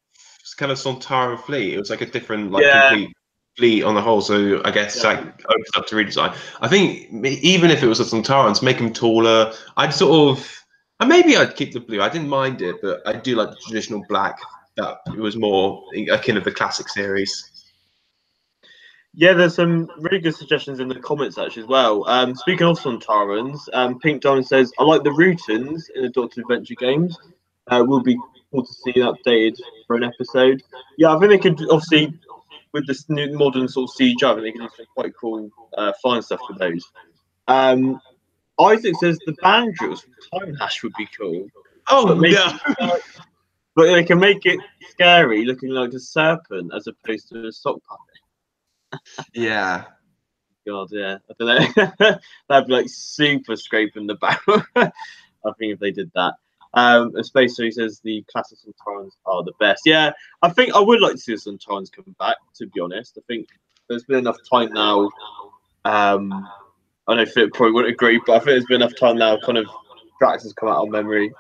kind of Sontaran fleet? It was like a different, like Yeah. complete fleet on the whole. So I guess that opens up to redesign. I think even if it was a Sontarans, make them taller. I'd sort of, and maybe I'd keep the blue. I didn't mind it, but I do like the traditional black. That it was more akin of the classic series. Yeah, there's some really good suggestions in the comments actually as well. Speaking of Sontarans, Pink Diamond says, I like the Rootans in the Doctor Adventure games. Will be cool to see updated for an episode. Yeah, I think they could obviously, with this new modern sort of CGI, I think they can do some quite cool flying stuff with those. Isaac says the Bandrills from Time Hash would be cool. Oh But maybe- no! But they can make it scary, looking like a serpent as opposed to a sock puppet. Yeah. God, yeah. I don't know. That'd be like super scraping the barrel. I think if they did that. And Space Story says the classic Sontarans are the best. Yeah, I think I would like to see the Sontarans come back, to be honest. I think there's been enough time now. I know Philip probably wouldn't agree, but I think there's been enough time now, kind of Drax has come out of memory.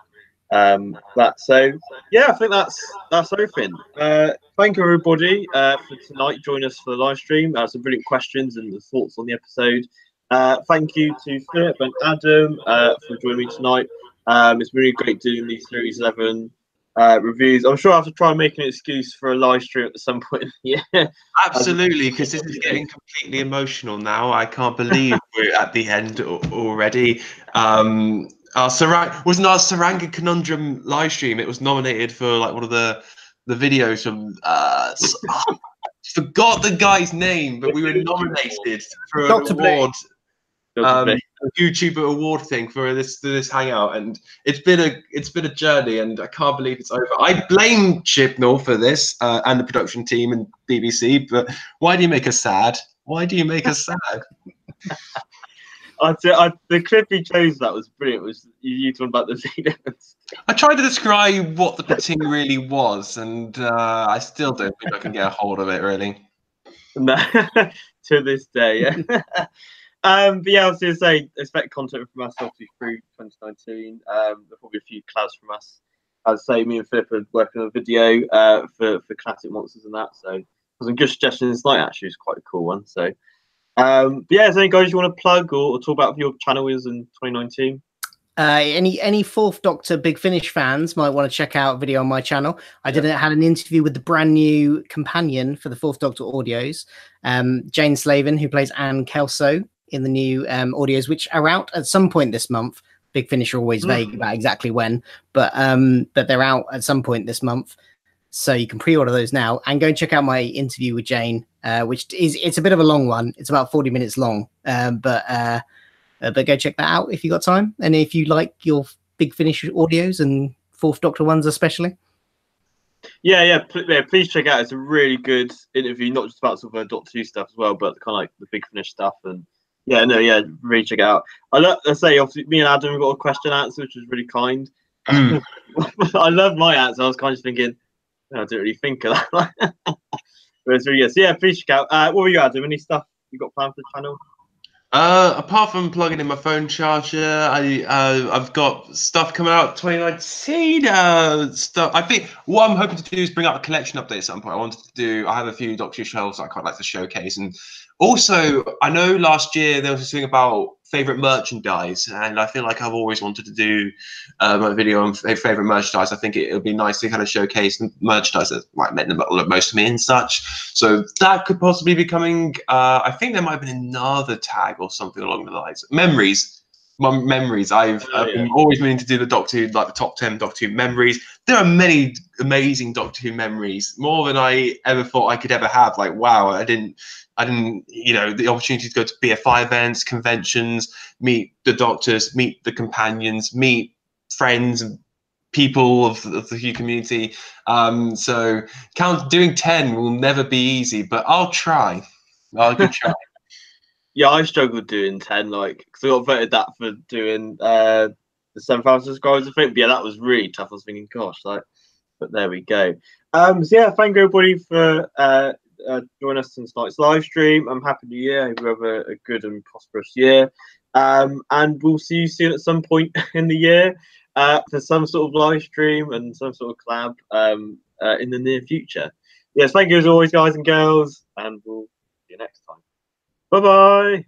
So yeah, I think that's everything. Thank you everybody for tonight. Join us for the live stream. Some brilliant questions and the thoughts on the episode. Thank you to Philip and Adam for joining me tonight. It's really great doing these Series 11 reviews. I'm sure I have to try and make an excuse for a live stream at some point. Yeah, Absolutely, because this is getting completely emotional now. I can't believe we're at the end already. Our wasn't our Saranga Conundrum live stream. It was nominated for like one of the videos from. Forgot the guy's name, but we were nominated for an award. A YouTuber award thing for this hangout, and it's been a journey, and I can't believe it's over. I blame Chibnall for this and the production team and BBC, but why do you make us sad? Why do you make us sad? The clip he chose that was brilliant. Was you talking about the Xenos? I tried to describe what the thing really was, and I still don't think I can get a hold of it really. No, to this day, yeah. But yeah, I was going to say, expect content from us obviously through 2019. There'll probably a few collabs from us. As I say, me and Philip are working on a video for Classic Monsters and that. So some good suggestions tonight. Actually, it's quite a cool one. So, but yeah, is there any guys you want to plug or talk about your channel is in 2019? Any Fourth Doctor Big Finish fans might want to check out a video on my channel. I had an interview with the brand new companion for the Fourth Doctor audios, Jane Slavin, who plays Anne Kelso in the new audios, which are out at some point this month. Big Finish are always vague about exactly when, but they're out at some point this month. So you can pre-order those now and go and check out my interview with Jane, it's a bit of a long one. It's about 40 minutes long, but go check that out if you got time. And if you like your Big Finish audios and Fourth Doctor ones especially. Yeah, please check out. It's a really good interview, not just about sort of Doctor Who stuff as well, but kind of like the Big Finish stuff. And really check it out. Let's say, obviously, me and Adam got a question answer, which was really kind. I love my answer. I was kind of thinking, I didn't really think of that. But it's really good. So yeah, please check out. What were you, Adam? Any stuff you got planned for the channel? Apart from plugging in my phone charger, I've got stuff coming out 2019 stuff. I think what I'm hoping to do is bring out a collection update at some point. I have a few Doctor Who shelves that I quite like to showcase, and also I know last year there was this thing about favorite merchandise, and I feel like I've always wanted to do a video on favorite merchandise. I think it would be nice to kind of showcase merchandise that like meant the most to me and such. So that could possibly be coming. I think there might have been another tag or something along the lines. Memories. my memories. I've been always meaning to do the Doctor Who, like the top 10 Doctor Who memories. There are many amazing Doctor Who memories, more than I ever thought I could ever have. Like, wow, I didn't, you know, the opportunity to go to BFI events, conventions, meet the Doctors, meet the companions, meet friends and people of the Who community. So doing 10 will never be easy, but I'll try. I'll try. Yeah, I struggled doing 10, like, because I got voted that for doing the 7,000 subscribers, I think. But yeah, that was really tough. I was thinking, gosh, like, but there we go. So yeah, thank you everybody for joining us in tonight's live stream. Happy New Year. I hope you have a good and prosperous year. And we'll see you soon at some point in the year for some sort of live stream and some sort of collab in the near future. Yes, thank you as always, guys and girls, and we'll see you next time. Bye-bye.